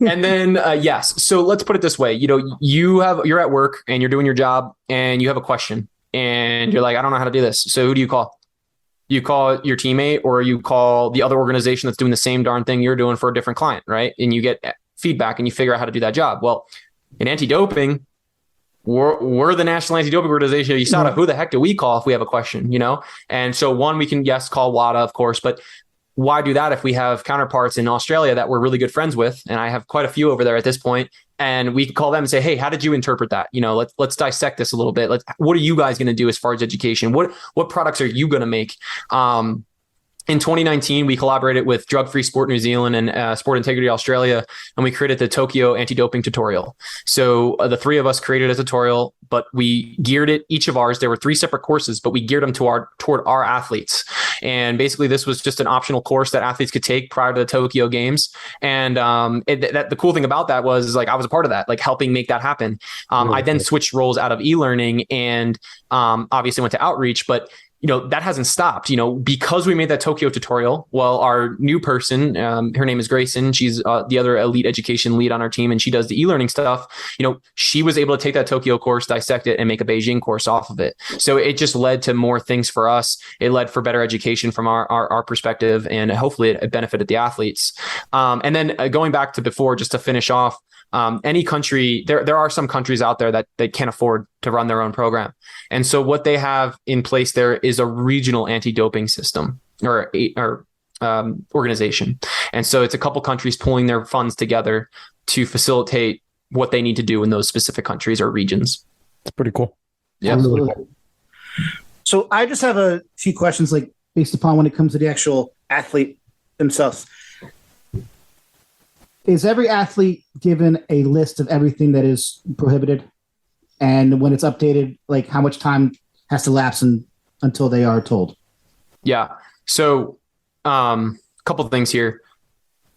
And then, yes. So let's put it this way. You're at work and you're doing your job and you have a question and you're like, I don't know how to do this. So who do you call? You call your teammate or you call the other organization that's doing the same darn thing you're doing for a different client, right? And you get feedback and you figure out how to do that job. Well, in anti-doping, we're the National Anti-Doping Organization. USADA, who the heck do we call if we have a question, And so one, we can, call WADA, of course, but why do that if we have counterparts in Australia that we're really good friends with? And I have quite a few over there at this point. And we can call them and say, hey, how did you interpret that? Let's dissect this a little bit. What are you guys going to do as far as education? What products are you going to make? In 2019, we collaborated with Drug Free Sport New Zealand and Sport Integrity Australia, and we created the Tokyo Anti-Doping Tutorial. So the three of us created a tutorial, but we geared it, each of ours, there were 3 separate courses, but we geared them toward our athletes. And basically this was just an optional course that athletes could take prior to the Tokyo Games. And the cool thing about that was I was a part of that, helping make that happen. I then switched roles out of e-learning and obviously went to outreach, but that hasn't stopped, because we made that Tokyo tutorial. Well, our new person, her name is Grayson. She's the other elite education lead on our team, and she does the e-learning stuff. She was able to take that Tokyo course, dissect it, and make a Beijing course off of it. So it just led to more things for us. It led for better education from our perspective, and hopefully it benefited the athletes. And then going back to before, just to finish off, any country, there are some countries out there that they can't afford to run their own program. And so what they have in place there is a regional anti-doping system or organization. And so it's a couple countries pulling their funds together to facilitate what they need to do in those specific countries or regions. It's pretty cool. Yeah. Absolutely. So I just have a few questions, based upon when it comes to the actual athlete themselves. Is every athlete given a list of everything that is prohibited? And when it's updated, like how much time has to lapse until they are told? Yeah. So, a couple of things here.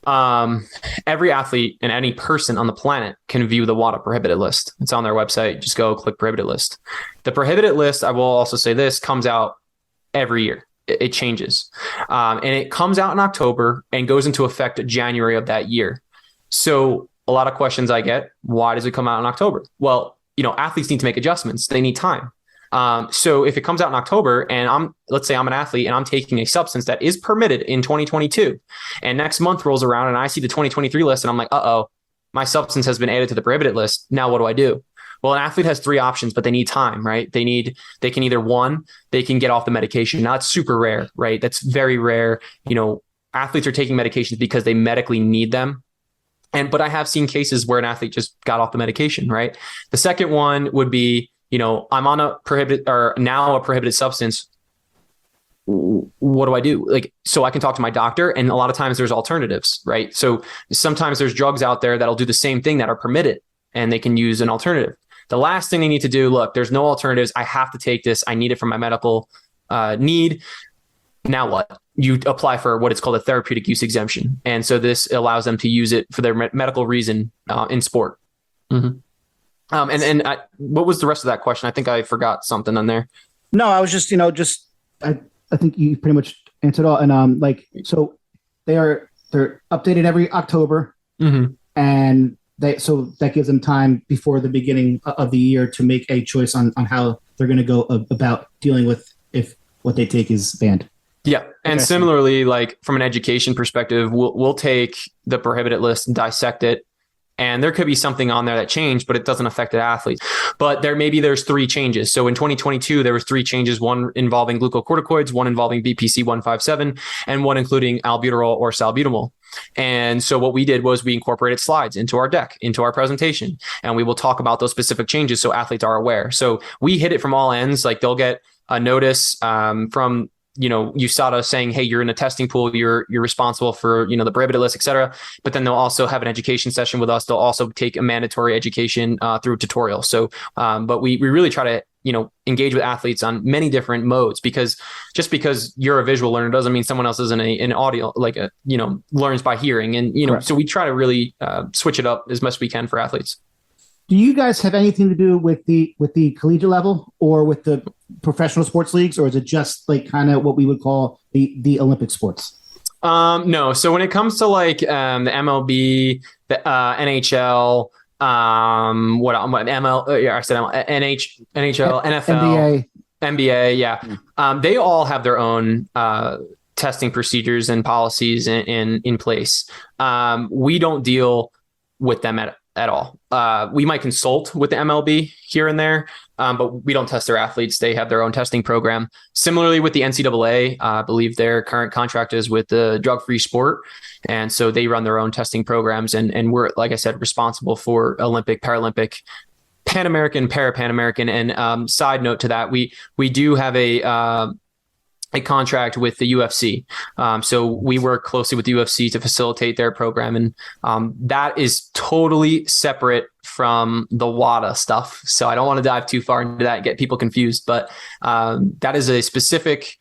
Every athlete and any person on the planet can view the WADA prohibited list. It's on their website. Just go click prohibited list. The prohibited list, I will also say this, comes out every year. It changes. And it comes out in October and goes into effect January of that year. So a lot of questions I get, why does it come out in October? Well, athletes need to make adjustments. They need time. So if it comes out in October and let's say I'm an athlete and I'm taking a substance that is permitted in 2022 and next month rolls around and I see the 2023 list and I'm like, my substance has been added to the prohibited list. Now what do I do? Well, an athlete has three options, but they need time, right? They can either they can get off the medication. Now it's super rare, right? That's very rare. Athletes are taking medications because they medically need them. But I have seen cases where an athlete just got off the medication, right? The second one would be, I'm on a prohibited substance. What do I do? So I can talk to my doctor, and a lot of times there's alternatives, right? So sometimes there's drugs out there that'll do the same thing that are permitted and they can use an alternative. The last thing they need to do, look, there's no alternatives. I have to take this. I need it for my medical need. Now what? You apply for what is called a therapeutic use exemption. And so this allows them to use it for their medical reason in sport. Mm-hmm. What was the rest of that question? I think I forgot something on there. No, I was just, I think you pretty much answered all. And so they're updated every October, mm-hmm. and so that gives them time before the beginning of the year to make a choice on how they're going to go about dealing with if what they take is banned. Yeah. And similarly, from an education perspective, we'll take the prohibited list and dissect it. And there could be something on there that changed, but it doesn't affect the athletes. But there's three changes. So in 2022, there was three changes, one involving glucocorticoids, one involving BPC 157, and one including albuterol or salbutamol. And so what we did was we incorporated slides into our deck, into our presentation, and we will talk about those specific changes so athletes are aware. So we hit it from all ends. They'll get a notice from USADA saying, hey, you're in a testing pool, you're responsible for, the prohibited list, et cetera. But then they'll also have an education session with us. They'll also take a mandatory education through tutorial. So, but we really try to, engage with athletes on many different modes, because just because you're a visual learner doesn't mean someone else isn't an audio, learns by hearing. And, Correct. So we try to really switch it up as much as we can for athletes. Do you guys have anything to do with the collegiate level or with the professional sports leagues, or is it just kind of what we would call the Olympic sports? No. So when it comes to the MLB, the NHL, NHL, NFL, NBA, yeah. They all have their own testing procedures and policies in place. We don't deal with them at all. We might consult with the MLB here and there, but we don't test their athletes. They have their own testing program. Similarly with the NCAA, I believe their current contract is with the drug-free sport. And so they run their own testing programs. And we're, like I said, responsible for Olympic, Paralympic, Pan American, Para-Pan American. And side note to that, we do have a contract with the UFC. So we work closely with the UFC to facilitate their program. And that is totally separate from the WADA stuff. So I don't want to dive too far into that and get people confused, but that is a specific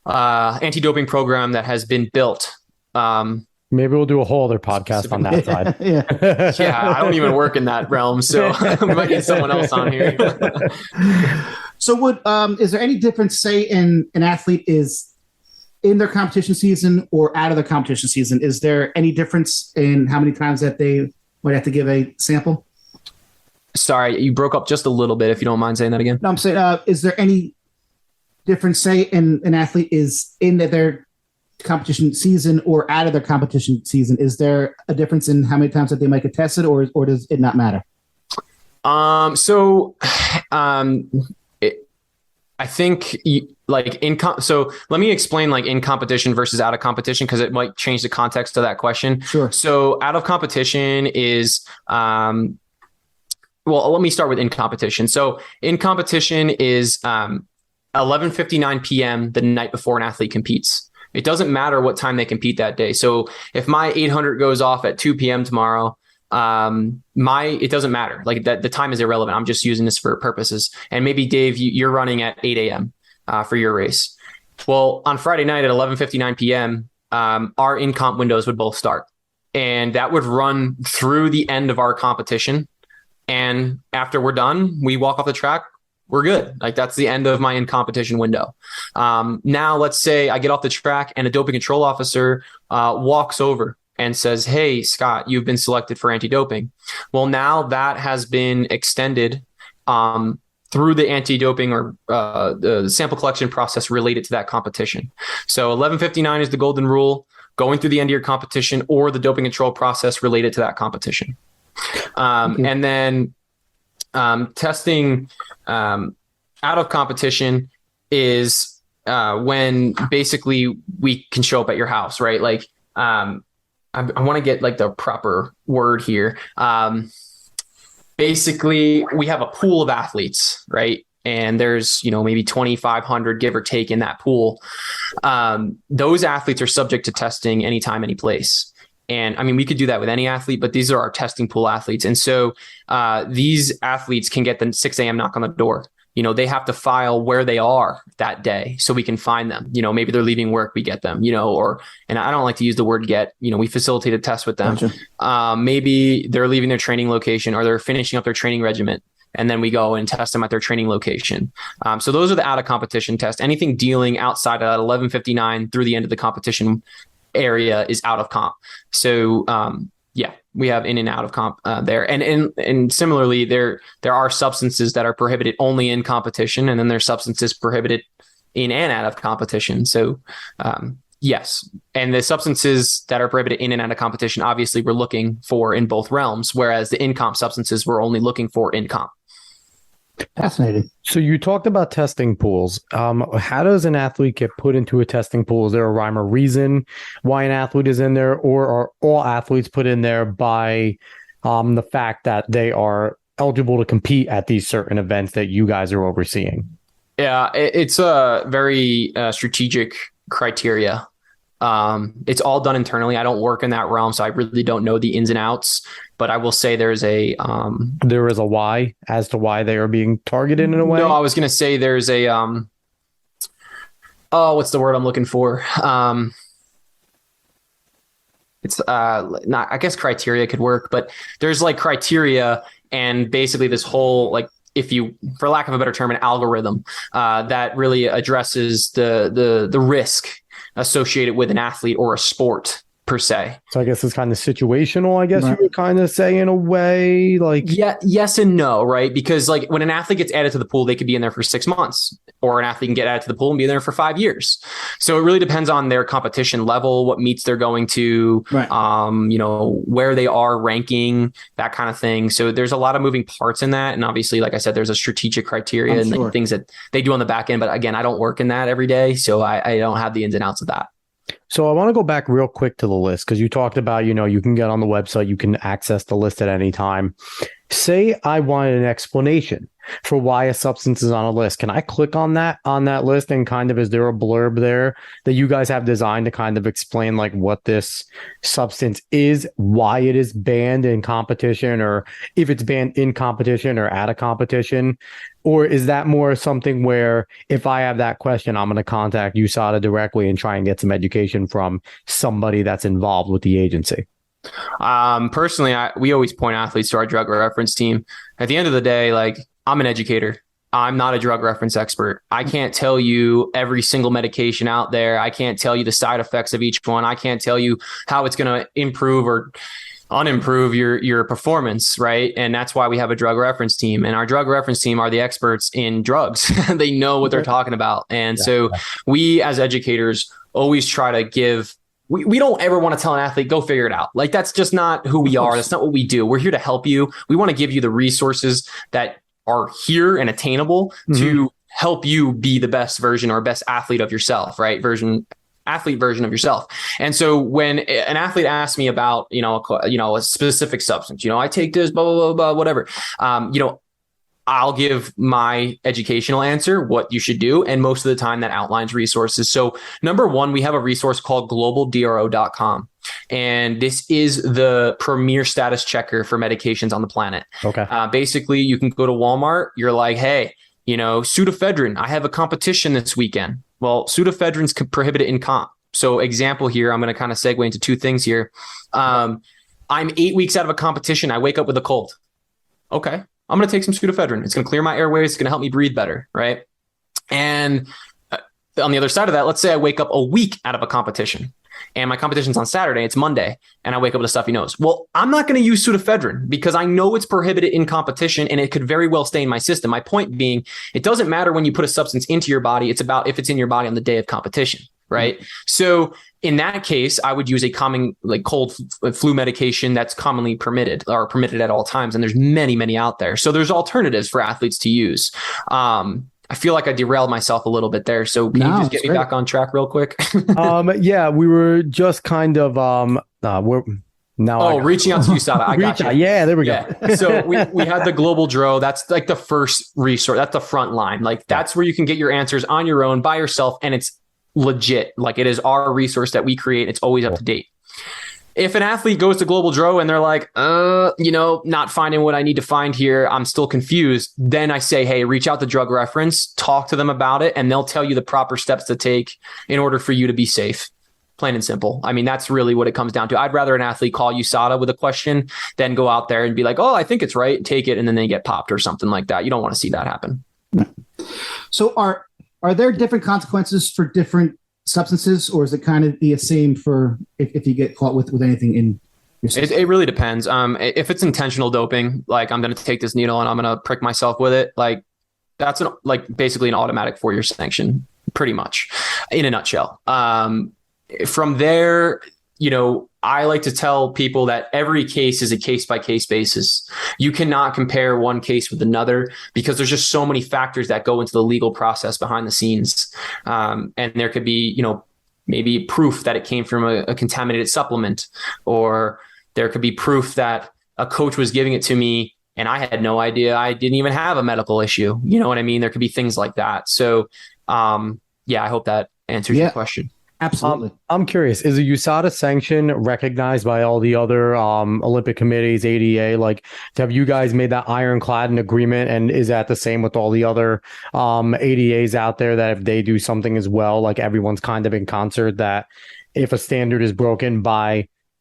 anti-doping program that has been built. Maybe we'll do a whole other podcast on that side. Yeah, I don't even work in that realm, so we might get someone else on here. So is there any difference, say, an athlete is in their competition season or out of their competition season? Is there any difference in how many times that they might have to give a sample? Sorry, you broke up just a little bit, if you don't mind saying that again. No, I'm saying, is there any difference, say, an athlete is in their competition season or out of their competition season? Is there a difference in how many times that they might get tested, or does it not matter? I think so let me explain in competition versus out of competition, because it might change the context of that question. Sure. So out of competition is, well, let me start with in competition. So in competition is 11:59 p.m. the night before an athlete competes. It doesn't matter what time they compete that day. So if my 800 goes off at 2 p.m. tomorrow, it doesn't matter. Like that, the time is irrelevant. I'm just using this for purposes. And maybe Dave, you're running at 8 a.m. For your race. Well, on Friday night at 11:59 p.m., our in-comp windows would both start, and that would run through the end of our competition. And after we're done, we walk off the track. We're good. Like that's the end of my in-competition window. Now, let's say I get off the track and a doping control officer walks over and says, "Hey, Scott, you've been selected for anti-doping." Well, now that has been extended through the anti-doping or the sample collection process related to that competition. So 11:59 is the golden rule, going through the end of your competition or the doping control process related to that competition. And then testing out of competition is when basically we can show up at your house, right? Like I want to get like the proper word here. Basically, we have a pool of athletes, right? And there's, maybe 2,500 give or take in that pool. Those athletes are subject to testing anytime, any place. And I mean, we could do that with any athlete, but these are our testing pool athletes. And so these athletes can get the 6 a.m. knock on the door. They have to file where they are that day so we can find them. Maybe they're leaving work, we get them, and I don't like to use the word get, we facilitate a test with them. Gotcha. Maybe they're leaving their training location or they're finishing up their training regiment. And then we go and test them at their training location. So those are the out of competition tests. Anything dealing outside of that 11:59 through the end of the competition area is out of comp. So, we have in and out of comp there. And similarly, there are substances that are prohibited only in competition, and then there's substances prohibited in and out of competition. So, yes. And the substances that are prohibited in and out of competition, obviously we're looking for in both realms, whereas the in-comp substances we're only looking for in comp. Fascinating. So you talked about testing pools. How does an athlete get put into a testing pool? Is there a rhyme or reason why an athlete is in there, or are all athletes put in there by the fact that they are eligible to compete at these certain events that you guys are overseeing? Yeah, it's a very strategic criteria. It's all done internally. I don't work in that realm, so I really don't know the ins and outs. But I will say there is a why as to why they are being targeted in a way. No, I was going to say there's a what's the word I'm looking for? It's not. I guess criteria could work, but there's like criteria, and basically this whole like, if you, for lack of a better term, an algorithm that really addresses the risk associated with an athlete or a sport per se. So I guess it's kind of situational, I guess you would kind of say in a way, like. Yeah, yes and no, right? Because like when an athlete gets added to the pool, they could be in there for 6 months, or an athlete can get added to the pool and be in there for 5 years. So it really depends on their competition level, what meets they're going to, where they are ranking, that kind of thing. So there's a lot of moving parts in that. And obviously, like I said, there's a strategic criteria and things that they do on the back end. But again, I don't work in that every day, so I don't have the ins and outs of that. So I want to go back real quick to the list, because you talked about, you can get on the website, you can access the list at any time. Say I wanted an explanation for why a substance is on a list. Can I click on that list and kind of, is there a blurb there that you guys have designed to kind of explain like what this substance is, why it is banned in competition, or if it's banned in competition or at a competition? Or is that more something where if I have that question, I'm going to contact USADA directly and try and get some education from somebody that's involved with the agency? Personally, we always point athletes to our drug reference team. At the end of the day, like, I'm an educator. I'm not a drug reference expert. I can't tell you every single medication out there. I can't tell you the side effects of each one. I can't tell you how it's going to improve or unimprove your performance, right? And that's why we have a drug reference team. And our drug reference team are the experts in drugs. They know what they're talking about. And so we as educators always try to give. We don't ever want to tell an athlete, go figure it out. Like, that's just not who we are. That's not what we do. We're here to help you. We want to give you the resources that are here and attainable to help you be the best version or best athlete of yourself, right? Athlete version of yourself. And so when an athlete asks me about, a specific substance, I take this, blah, blah, blah, blah, whatever, I'll give my educational answer, what you should do. And most of the time that outlines resources. So number one, we have a resource called globaldro.com. And this is the premier status checker for medications on the planet. Okay. Basically, you can go to Walmart. You're like, hey, pseudoephedrine, I have a competition this weekend. Well, pseudoephedrine's prohibited in comp. So example here, I'm going to kind of segue into two things here. I'm 8 weeks out of a competition. I wake up with a cold. Okay. I'm going to take some pseudoephedrine. It's going to clear my airways. It's going to help me breathe better. Right. And on the other side of that, let's say I wake up a week out of a competition and my competition's on Saturday. It's Monday and I wake up with a stuffy nose. Well, I'm not going to use pseudoephedrine because I know it's prohibited in competition and it could very well stay in my system. My point being, it doesn't matter when you put a substance into your body. It's about if it's in your body on the day of competition. Right. So in that case, I would use a common like cold flu medication that's commonly permitted or permitted at all times. And there's many, many out there. So there's alternatives for athletes to use. I feel like I derailed myself a little bit there. So can you just get me back on track real quick? Yeah, we were just kind of reaching out to USADA. I got you. Yeah, there we go. So we had the Global Dro. That's like the first resource. That's the front line. Like that's where you can get your answers on your own by yourself. And it's legit. Like it is our resource that we create. It's always up to date. If an athlete goes to Global Dro and they're like, not finding what I need to find here, I'm still confused. Then I say, hey, reach out to Drug Reference, talk to them about it, and they'll tell you the proper steps to take in order for you to be safe. Plain and simple. I mean, that's really what it comes down to. I'd rather an athlete call USADA with a question than go out there and be like, oh, I think it's right, take it, and then they get popped or something like that. You don't want to see that happen. So are there different consequences for different substances, or is it kind of the same for if you get caught with anything in your system? It really depends. If it's intentional doping, like I'm going to take this needle and I'm going to prick myself with it, like that's basically an automatic 4-year sanction, pretty much, in a nutshell. From there, I like to tell people that every case is a case-by-case basis. You cannot compare one case with another because there's just so many factors that go into the legal process behind the scenes. And there could be, maybe proof that it came from a contaminated supplement, or there could be proof that a coach was giving it to me and I had no idea I didn't even have a medical issue. You know what I mean? There could be things like that. So, I hope that answers your question. Absolutely. I'm curious, is a USADA sanction recognized by all the other Olympic committees, ADA? Like, have you guys made that ironclad in agreement? And is that the same with all the other ADAs out there, that if they do something as well, like everyone's kind of in concert, that if a standard is broken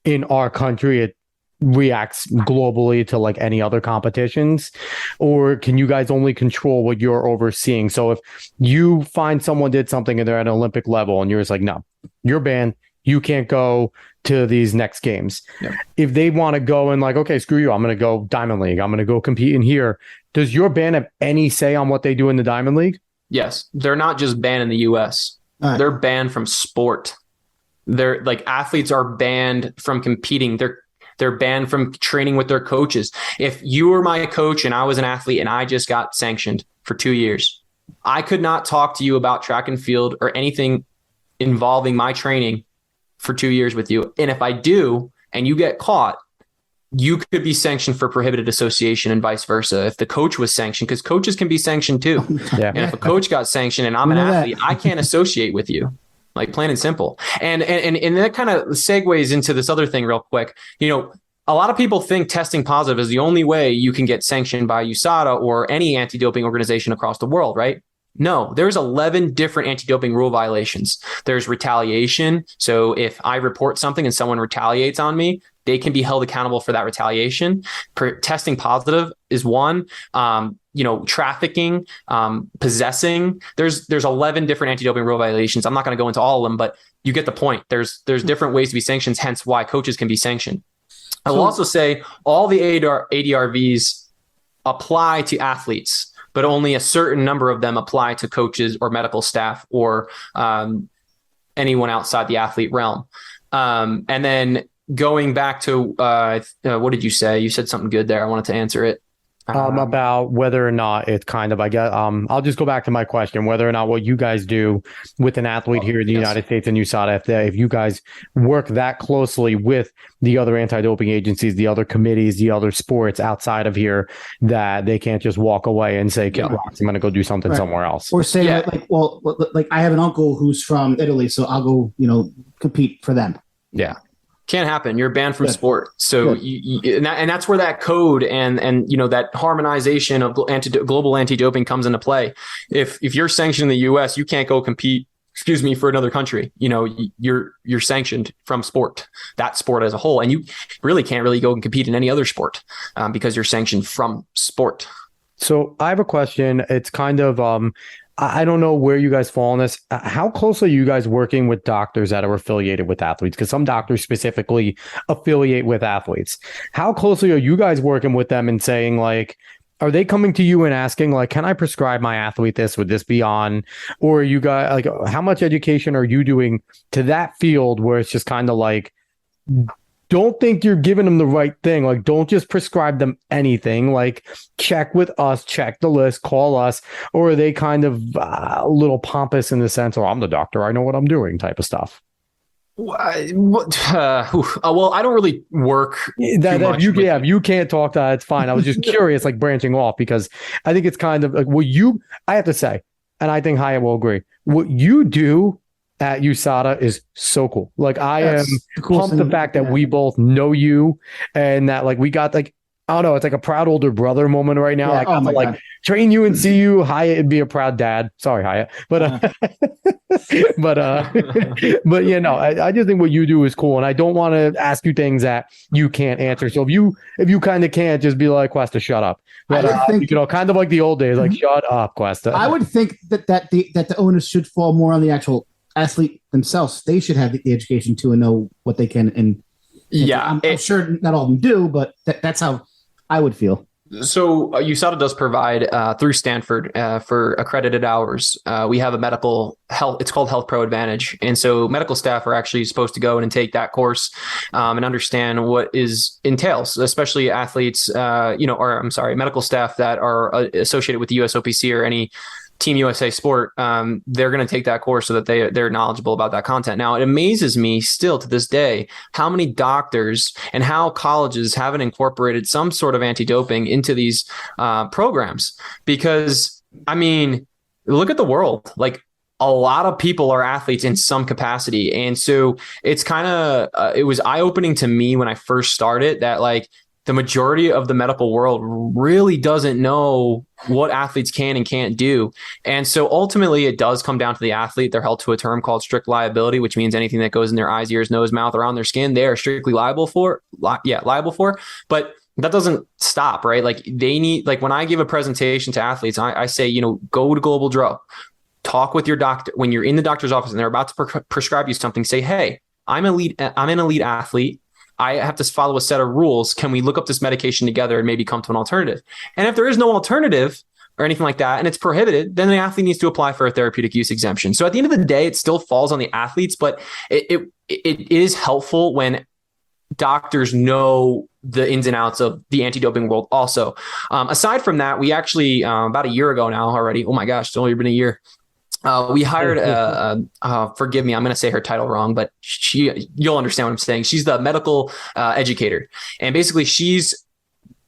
in our country, it reacts globally to like any other competitions? Or can you guys only control what you're overseeing? So if you find someone did something and they're at an Olympic level and you're just like, no, you're banned, you can't go to these next games. Yeah. If they want to go and like, okay, screw you, I'm going to go Diamond League, I'm going to go compete in here, does your ban have any say on what they do in the Diamond League? Yes. They're not just banned in the US. Right. They're banned from sport. They're like, athletes are banned from competing. They're banned from training with their coaches. If you were my coach and I was an athlete and I just got sanctioned for 2 years, I could not talk to you about track and field or anything involving my training for 2 years with you. And if I do, and you get caught, you could be sanctioned for prohibited association and vice versa. If the coach was sanctioned, because coaches can be sanctioned too. Yeah. And if a coach got sanctioned and I'm an athlete, I can't associate with you. Like plain and simple. And that kind of segues into this other thing real quick. A lot of people think testing positive is the only way you can get sanctioned by USADA or any anti-doping organization across the world, right? No, there's 11 different anti-doping rule violations. There's retaliation. So if I report something and someone retaliates on me, they can be held accountable for that retaliation. Testing positive is one. Trafficking, possessing. There's 11 different anti-doping rule violations. I'm not going to go into all of them, but you get the point. There's different ways to be sanctioned, hence why coaches can be sanctioned. I will also say all the ADRVs apply to athletes, but only a certain number of them apply to coaches or medical staff or anyone outside the athlete realm. And then going back to what did you say? You said something good there. I wanted to answer it. About whether or not it's kind of, I guess, I'll just go back to my question, whether or not what you guys do with an athlete here in the United States and USADA, if you guys work that closely with the other anti-doping agencies, the other committees, the other sports outside of here, that they can't just walk away and say, I'm going to go do something somewhere else. Or say, like I have an uncle who's from Italy, so I'll go, compete for them. Yeah. Can't happen. You're banned from sport. So and that's where that code and that harmonization of global anti-doping comes into play. If you're sanctioned in the US, you can't go compete, for another country. You're sanctioned from that sport as a whole. And you really can't go and compete in any other sport because you're sanctioned from sport. So I have a question. It's kind of, I don't know where you guys fall on this. How close are you guys working with doctors that are affiliated with athletes? Because some doctors specifically affiliate with athletes. How closely are you guys working with them and saying, like, are they coming to you and asking, like, can I prescribe my athlete this? Would this be on? Or are you guys, like, how much education are you doing to that field where it's just kind of like, don't think you're giving them the right thing. Like, don't just prescribe them anything. Like, check with us, check the list, call us. Or are they kind of a little pompous in the sense, I'm the doctor, I know what I'm doing type of stuff? Well, I don't really work. If you can't talk to that, it's fine. I was just curious, like branching off, because I think it's kind of like I have to say, and I think Hyatt will agree, what you do at USADA is so cool. Like, I am pumped the fact that we both know you and that, like, we got, like, I don't know, it's like a proud older brother moment right now. I got to like train you and see you. Hyatt would be a proud dad. Sorry, Hyatt. But I just think what you do is cool. And I don't want to ask you things that you can't answer. So if you kind of can't, just be like, Questa, shut up. But kind of like the old days, like, shut up, Questa. I would think that the onus should fall more on the actual athlete themselves. They should have the education too and know what they can. And I'm sure not all of them do, but that's how I would feel. So USADA does provide through Stanford for accredited hours. We have a medical health. It's called Health Pro Advantage, and so medical staff are actually supposed to go in and take that course and understand what entails, especially athletes. Medical staff that are associated with the USOPC or any Team USA sport, they're going to take that course so that they're knowledgeable about that content. Now, it amazes me still to this day how many doctors and how colleges haven't incorporated some sort of anti-doping into these programs. Because, I mean, look at the world. Like, a lot of people are athletes in some capacity. And so it's kind of, it was eye-opening to me when I first started that, like, the majority of the medical world really doesn't know what athletes can and can't do. And so ultimately it does come down to the athlete. They're held to a term called strict liability, which means anything that goes in their eyes, ears, nose, mouth, or on their skin, they are strictly liable for. But that doesn't stop, right? Like, they need, like, when I give a presentation to athletes, I say, go to Global Dro, talk with your doctor. When you're in the doctor's office and they're about to prescribe you something, say, hey, I'm an elite athlete. I have to follow a set of rules. Can we look up this medication together and maybe come to an alternative? And if there is no alternative or anything like that, and it's prohibited, then the athlete needs to apply for a therapeutic use exemption. So at the end of the day, it still falls on the athletes, but it is helpful when doctors know the ins and outs of the anti-doping world also. Aside from that, we actually, about a year ago now already, oh my gosh, it's only been a year, we hired forgive me, I'm going to say her title wrong, but you'll understand what I'm saying. She's the medical educator. And basically she's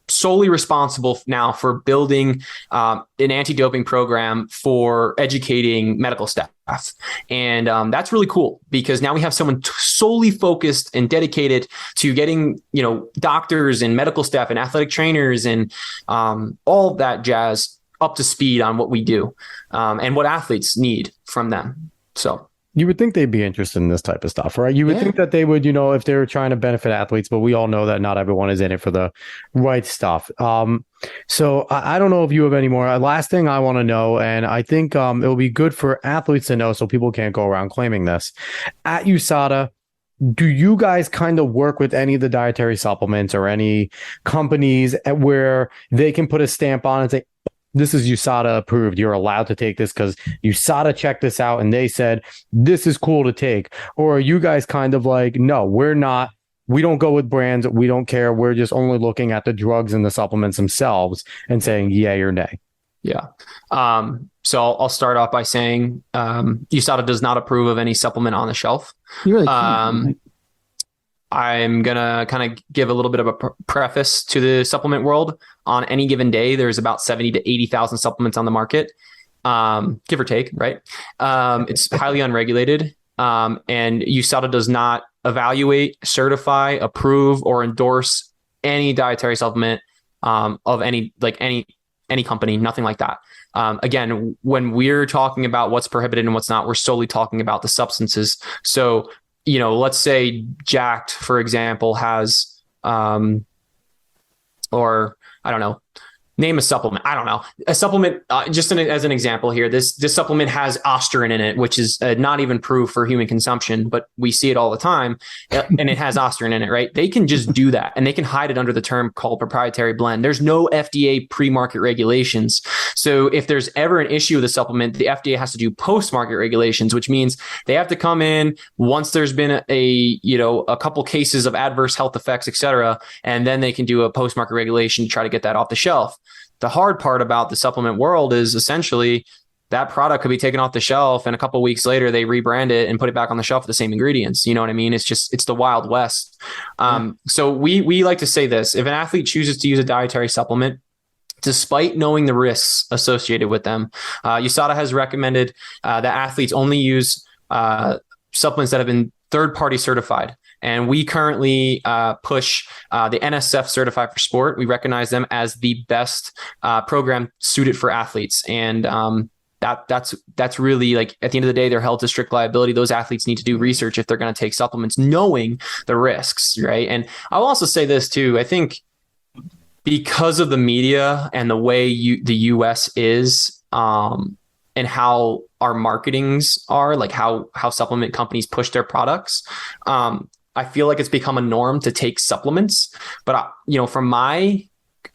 solely responsible now for building an anti-doping program for educating medical staff. And that's really cool because now we have someone solely focused and dedicated to getting, doctors and medical staff and athletic trainers and all of that jazz up to speed on what we do and what athletes need from them. So you would think they'd be interested in this type of stuff, right? You would think that they would, if they were trying to benefit athletes, but we all know that not everyone is in it for the right stuff. So I don't know if you have any more. Last thing I want to know, and I think it will be good for athletes to know so people can't go around claiming this. At USADA, do you guys kind of work with any of the dietary supplements or any companies where they can put a stamp on and say, this is USADA approved, you're allowed to take this because USADA checked this out and they said this is cool to take? Or are you guys kind of like, no, we're not we don't go with brands. We don't care. We're just only looking at the drugs and the supplements themselves and saying yay or nay. Yeah. So I'll start off by saying USADA does not approve of any supplement on the shelf. You really can't. I'm going to kind of give a little bit of a preface to the supplement world. On any given day, there's about 70 to 80,000 supplements on the market, give or take, right? It's highly unregulated. And USADA does not evaluate, certify, approve, or endorse any dietary supplement of any company, nothing like that. Again, when we're talking about what's prohibited and what's not, we're solely talking about the substances. So, let's say Jacked, for example, has, or I don't know, name a supplement. I don't know. A supplement, as an example here, this supplement has ostarine in it, which is not even approved for human consumption, but we see it all the time. And it has ostarine in it, right? They can just do that, and they can hide it under the term called proprietary blend. There's no FDA pre-market regulations. So if there's ever an issue with a supplement, the FDA has to do post-market regulations, which means they have to come in once there's been a couple cases of adverse health effects, et cetera, and then they can do a post-market regulation to try to get that off the shelf. The hard part about the supplement world is essentially that product could be taken off the shelf and a couple of weeks later they rebrand it and put it back on the shelf with the same ingredients. You know what I mean? It's the Wild West. So we like to say this: if an athlete chooses to use a dietary supplement, despite knowing the risks associated with them, USADA has recommended that athletes only use supplements that have been third-party certified. And we currently push the NSF Certified for Sport. We recognize them as the best program suited for athletes. And that's really, like, at the end of the day, they're held to strict liability. Those athletes need to do research if they're going to take supplements, knowing the risks, right? And I'll also say this too. I think because of the media and the way the US is, and how our marketings are, like how supplement companies push their products, I feel like it's become a norm to take supplements. But, from my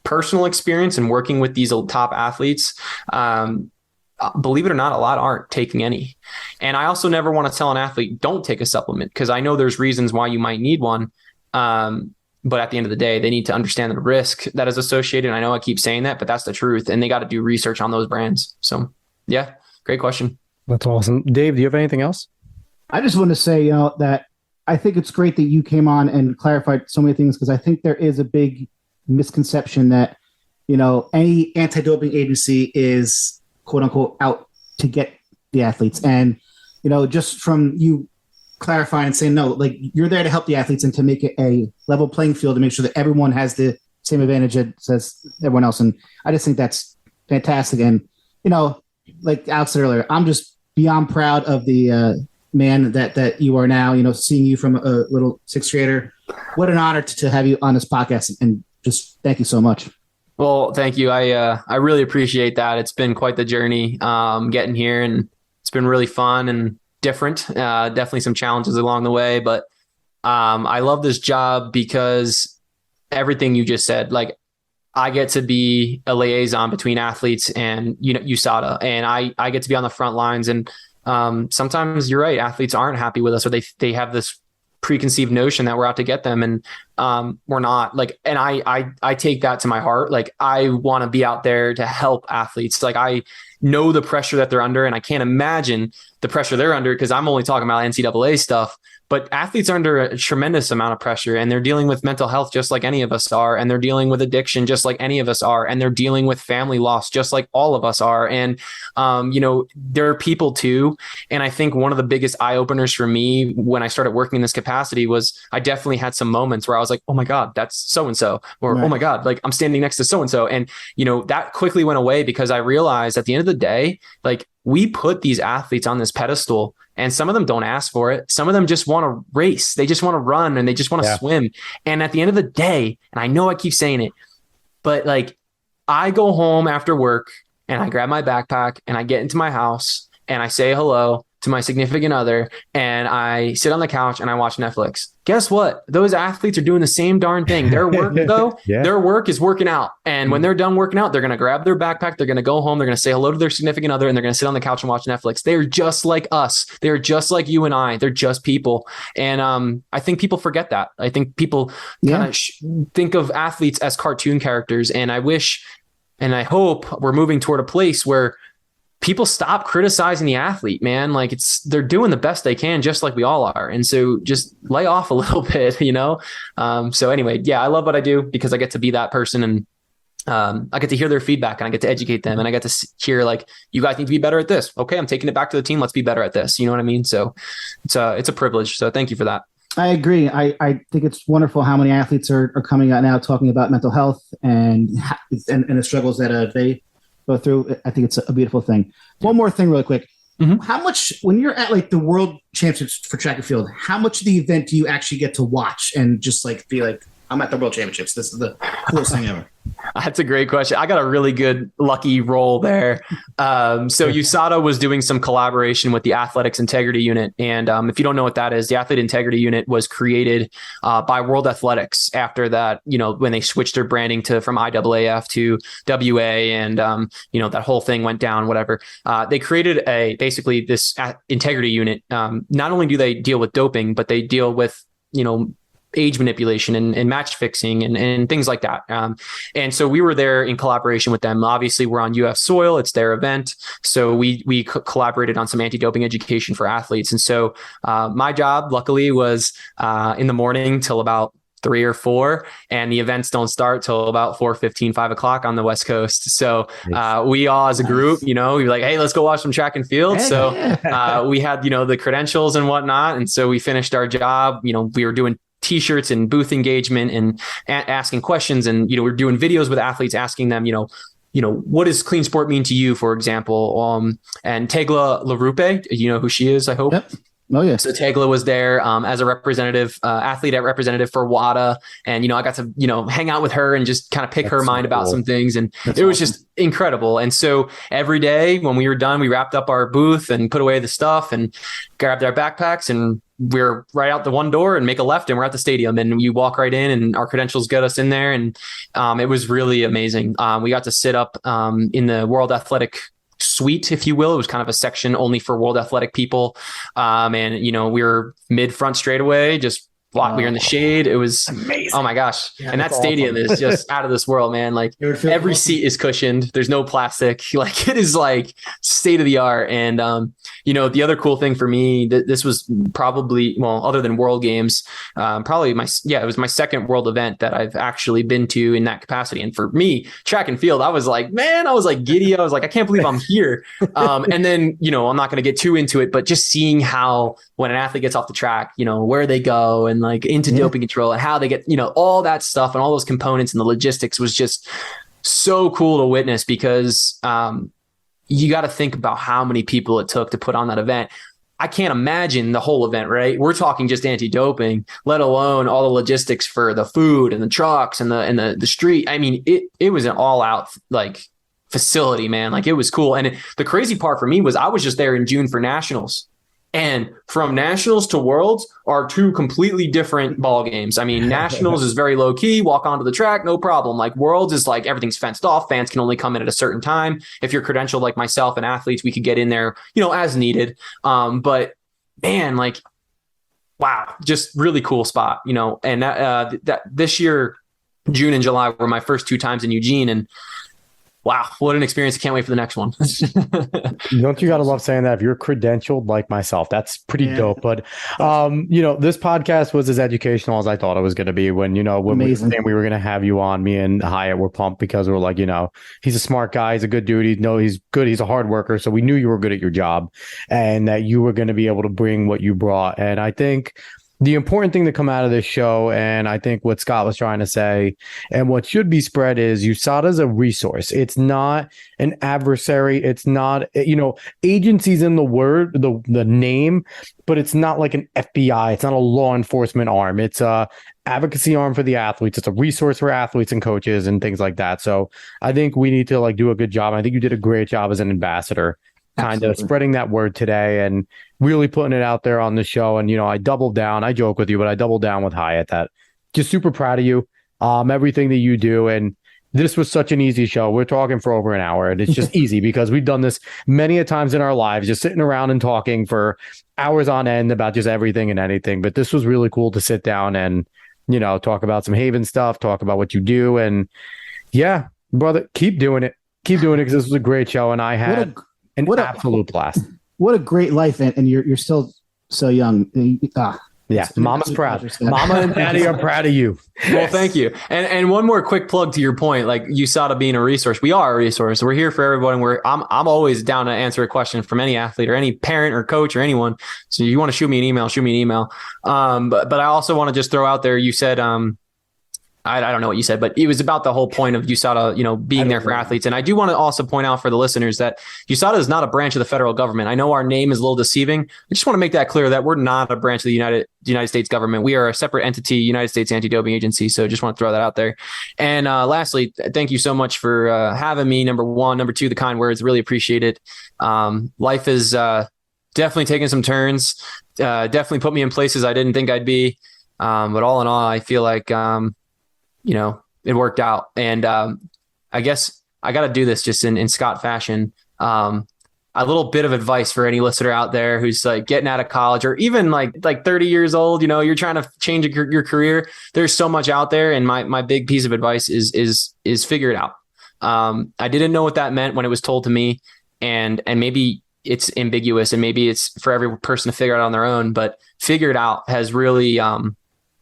personal experience and working with these top athletes, believe it or not, a lot aren't taking any. And I also never want to tell an athlete, don't take a supplement, because I know there's reasons why you might need one. But at the end of the day, they need to understand the risk that is associated. And I know I keep saying that, but that's the truth. And they got to do research on those brands. So yeah, great question. That's awesome. Dave, do you have anything else? I just want to say, that I think it's great that you came on and clarified so many things, because I think there is a big misconception that, any anti-doping agency is quote unquote out to get the athletes. And, just from you clarifying and saying, no, like, you're there to help the athletes and to make it a level playing field to make sure that everyone has the same advantage as everyone else. And I just think that's fantastic. And, like Alex said earlier, I'm just beyond proud of the man that you are now, seeing you from a little sixth grader. What an honor to have you on this podcast, and just thank you so much. Well, thank you. I really appreciate that. It's been quite the journey getting here, and it's been really fun and different. Definitely some challenges along the way, but I love this job because everything you just said, like, I get to be a liaison between athletes and, USADA, and I get to be on the front lines. And sometimes you're right, athletes aren't happy with us, or they have this preconceived notion that we're out to get them, and we're not. Like, and I take that to my heart. Like, I want to be out there to help athletes. Like, I know the pressure that they're under, and I can't imagine the pressure they're under, because I'm only talking about NCAA stuff. But athletes are under a tremendous amount of pressure, and they're dealing with mental health just like any of us are, and they're dealing with addiction just like any of us are, and they're dealing with family loss just like all of us are. And they're people too. And I think one of the biggest eye openers for me when I started working in this capacity was I definitely had some moments where I was like, oh my God, that's so and so, or right. Oh my God, like, I'm standing next to so and so, and that quickly went away, because I realized at the end of the day, like, we put these athletes on this pedestal, and some of them don't ask for it. Some of them just want to race. They just want to run, and they just want to swim. And at the end of the day, and I know I keep saying it, but like, I go home after work and I grab my backpack and I get into my house and I say hello to my significant other and I sit on the couch and I watch Netflix. Guess what? Those athletes are doing the same darn thing. Their work, though, their work is working out. And when they're done working out, they're going to grab their backpack. They're going to go home. They're going to say hello to their significant other and they're going to sit on the couch and watch Netflix. They're just like us. They're just like you and I. They're just people. And I think people forget that. I think people kind of think of athletes as cartoon characters. And I wish and I hope we're moving toward a place where people stop criticizing the athlete, man. Like they're doing the best they can, just like we all are. And so just lay off a little bit, you know? So anyway, yeah, I love what I do because I get to be that person and I get to hear their feedback and I get to educate them and I get to hear like, you guys need to be better at this. Okay. I'm taking it back to the team. Let's be better at this. You know what I mean? So it's a privilege. So thank you for that. I agree. I think it's wonderful how many athletes are coming out now talking about mental health and the struggles that they go through. I think it's a beautiful thing. One more thing really quick. Mm-hmm. How much, when you're at like the world championships for track and field, how much of the event do you actually get to watch and just like be like, I'm at the world championships. This is the coolest thing ever. That's a great question. I got a really good lucky roll there. So USADA was doing some collaboration with the Athletics Integrity Unit. And if you don't know what that is, the Athlete Integrity Unit was created by World Athletics after that, you know, when they switched their branding from IAAF to WA and, you know, that whole thing went down, whatever. They created basically this integrity unit. Not only do they deal with doping, but they deal with, you know, age manipulation and match fixing and things like that. And so we were there in collaboration with them. Obviously we're on US soil, it's their event. So we collaborated on some anti-doping education for athletes. And so my job luckily was in the morning till about 3 or 4, and the events don't start till about 4:15, 5 o'clock on the West Coast. So we all as a group, you know, we were like, hey, let's go watch some track and field. So we had, you know, the credentials and whatnot. And so we finished our job, you know, we were doing T-shirts and booth engagement and asking questions. And, you know, we're doing videos with athletes asking them, you know, what does clean sport mean to you, for example? And Tegla LaRupe, you know who she is, I hope. Yep. Oh, yeah. So Tegla was there as a representative, athlete representative for WADA. And, you know, I got to, you know, hang out with her and just kind of pick her mind about some things. And it was just incredible. And so every day when we were done, we wrapped up our booth and put away the stuff and grabbed our backpacks and we're right out the one door and make a left and we're at the stadium and you walk right in and our credentials get us in there. And it was really amazing. We got to sit up in the World Athletic Suite, if you will. It was kind of a section only for World Athletic people. And, you know, we were mid front straightaway, just we were in the shade. It was amazing. Oh my gosh. Yeah, and that stadium is just out of this world, man. Like every seat is cushioned. There's no plastic. Like it is like state of the art. And, you know, the other cool thing for me, this was probably, well, other than World Games, probably it was my second world event that I've actually been to in that capacity. And for me, track and field, I was like giddy. I was like, I can't believe I'm here. And then, you know, I'm not going to get too into it, but just seeing how when an athlete gets off the track, you know, where they go and like into doping control and how they get, you know, all that stuff and all those components and the logistics was just so cool to witness because you got to think about how many people it took to put on that event. I can't imagine the whole event, right? We're talking just anti-doping, let alone all the logistics for the food and the trucks and the street. I mean, it was an all out like facility, man. Like it was cool. And the crazy part for me was I was just there in June for nationals. And from nationals to worlds are two completely different ball games. I mean, nationals is very low key, walk onto the track, no problem. Like worlds is like everything's fenced off. Fans can only come in at a certain time. If you're credentialed like myself and athletes, we could get in there, you know, as needed. But man, like, wow, just really cool spot, you know. And that this year, June and July were my first 2 times in Eugene, and wow, what an experience. I can't wait for the next one. Don't you got to love saying that if you're credentialed like myself? That's pretty dope. But, you know, this podcast was as educational as I thought it was going to be when we were saying we were going to have you on. Me and Hyatt were pumped because we're like, you know, he's a smart guy. He's a good dude. He's good. He's a hard worker. So we knew you were good at your job and that you were going to be able to bring what you brought. And I think the important thing to come out of this show, and I think what Scott was trying to say, and what should be spread is USADA is a resource. It's not an adversary. It's not, you know, agencies in the word, the name, but it's not like an FBI. It's not a law enforcement arm. It's a advocacy arm for the athletes. It's a resource for athletes and coaches and things like that. So I think we need to like do a good job. I think you did a great job as an ambassador. kind of Absolutely. spreading that word today and really putting it out there on the show. And, I doubled down. I joke with you, but I doubled down with Hyatt that just super proud of you, everything that you do. And this was such an easy show. We're talking for over an hour, and it's just easy because we've done this many a times in our lives, just sitting around and talking for hours on end about just everything and anything. But this was really cool to sit down and, talk about some Haven stuff, talk about what you do. And yeah, brother, keep doing it. Keep doing it because this was a great show. And I had an absolute blast. What a great life. And you're still so young. Yeah, Mama's proud. Mama and Daddy are proud of you. Well, thank you. And one more quick plug to your point, like USADA being a resource. We are a resource. We're here for everyone. I'm always down to answer a question from any athlete or any parent or coach or anyone. So you want to shoot me an email, shoot me an email. But I also want to just throw out there, you said, I don't know what you said, but it was about the whole point of USADA, being there for athletes. And I do want to also point out for the listeners that USADA is not a branch of the federal government. I know our name is a little deceiving. I just want to make that clear that we're not a branch of the United States government. We are a separate entity, United States Anti-Doping Agency. So just want to throw that out there. And lastly, thank you so much for having me. Number one, number two, the kind words, really appreciate it. Life is definitely taking some turns, definitely put me in places I didn't think I'd be. But all in all, I feel like, it worked out. And I guess I got to do this just in Scott fashion. A little bit of advice for any listener out there who's like getting out of college or even like 30 years old, you're trying to change your career. There's so much out there. And my big piece of advice is figure it out. I didn't know what that meant when it was told to me, and maybe it's ambiguous and maybe it's for every person to figure it out on their own, but figure it out has really,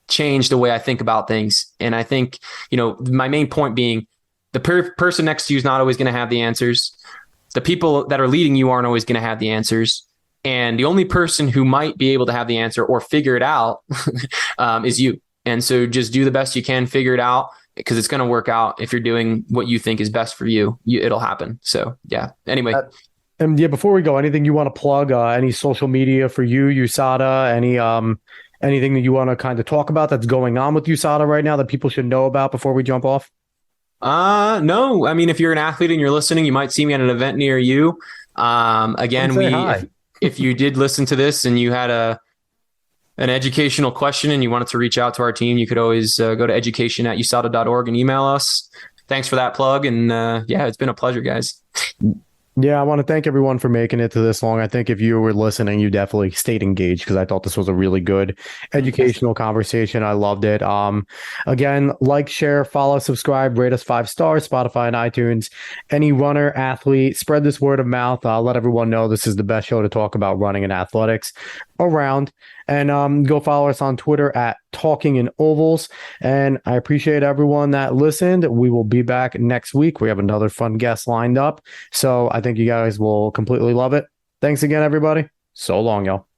change the way I think about things. And I think, my main point being the person next to you is not always going to have the answers. The people that are leading you aren't always going to have the answers. And the only person who might be able to have the answer or figure it out is you. And so just do the best you can, figure it out, because it's going to work out. If you're doing what you think is best for you, it'll happen. So yeah, anyway. And yeah, before we go, anything you want to plug, any social media for you, USADA, anything that you want to kind of talk about that's going on with USADA right now that people should know about before we jump off? No. I mean, if you're an athlete and you're listening, you might see me at an event near you. Again, if you did listen to this and you had an educational question and you wanted to reach out to our team, you could always go to education@usada.org and email us. Thanks for that plug. And yeah, it's been a pleasure, guys. Yeah, I want to thank everyone for making it to this long. I think if you were listening, you definitely stayed engaged because I thought this was a really good educational conversation. I loved it. Again, like, share, follow, subscribe, rate us 5 stars, Spotify and iTunes. Any runner, athlete, spread this word of mouth. Let everyone know this is the best show to talk about running and athletics around. And go follow us on Twitter at Talking in Ovals. And I appreciate everyone that listened. We will be back next week. We have another fun guest lined up. So I think you guys will completely love it. Thanks again, everybody. So long, y'all.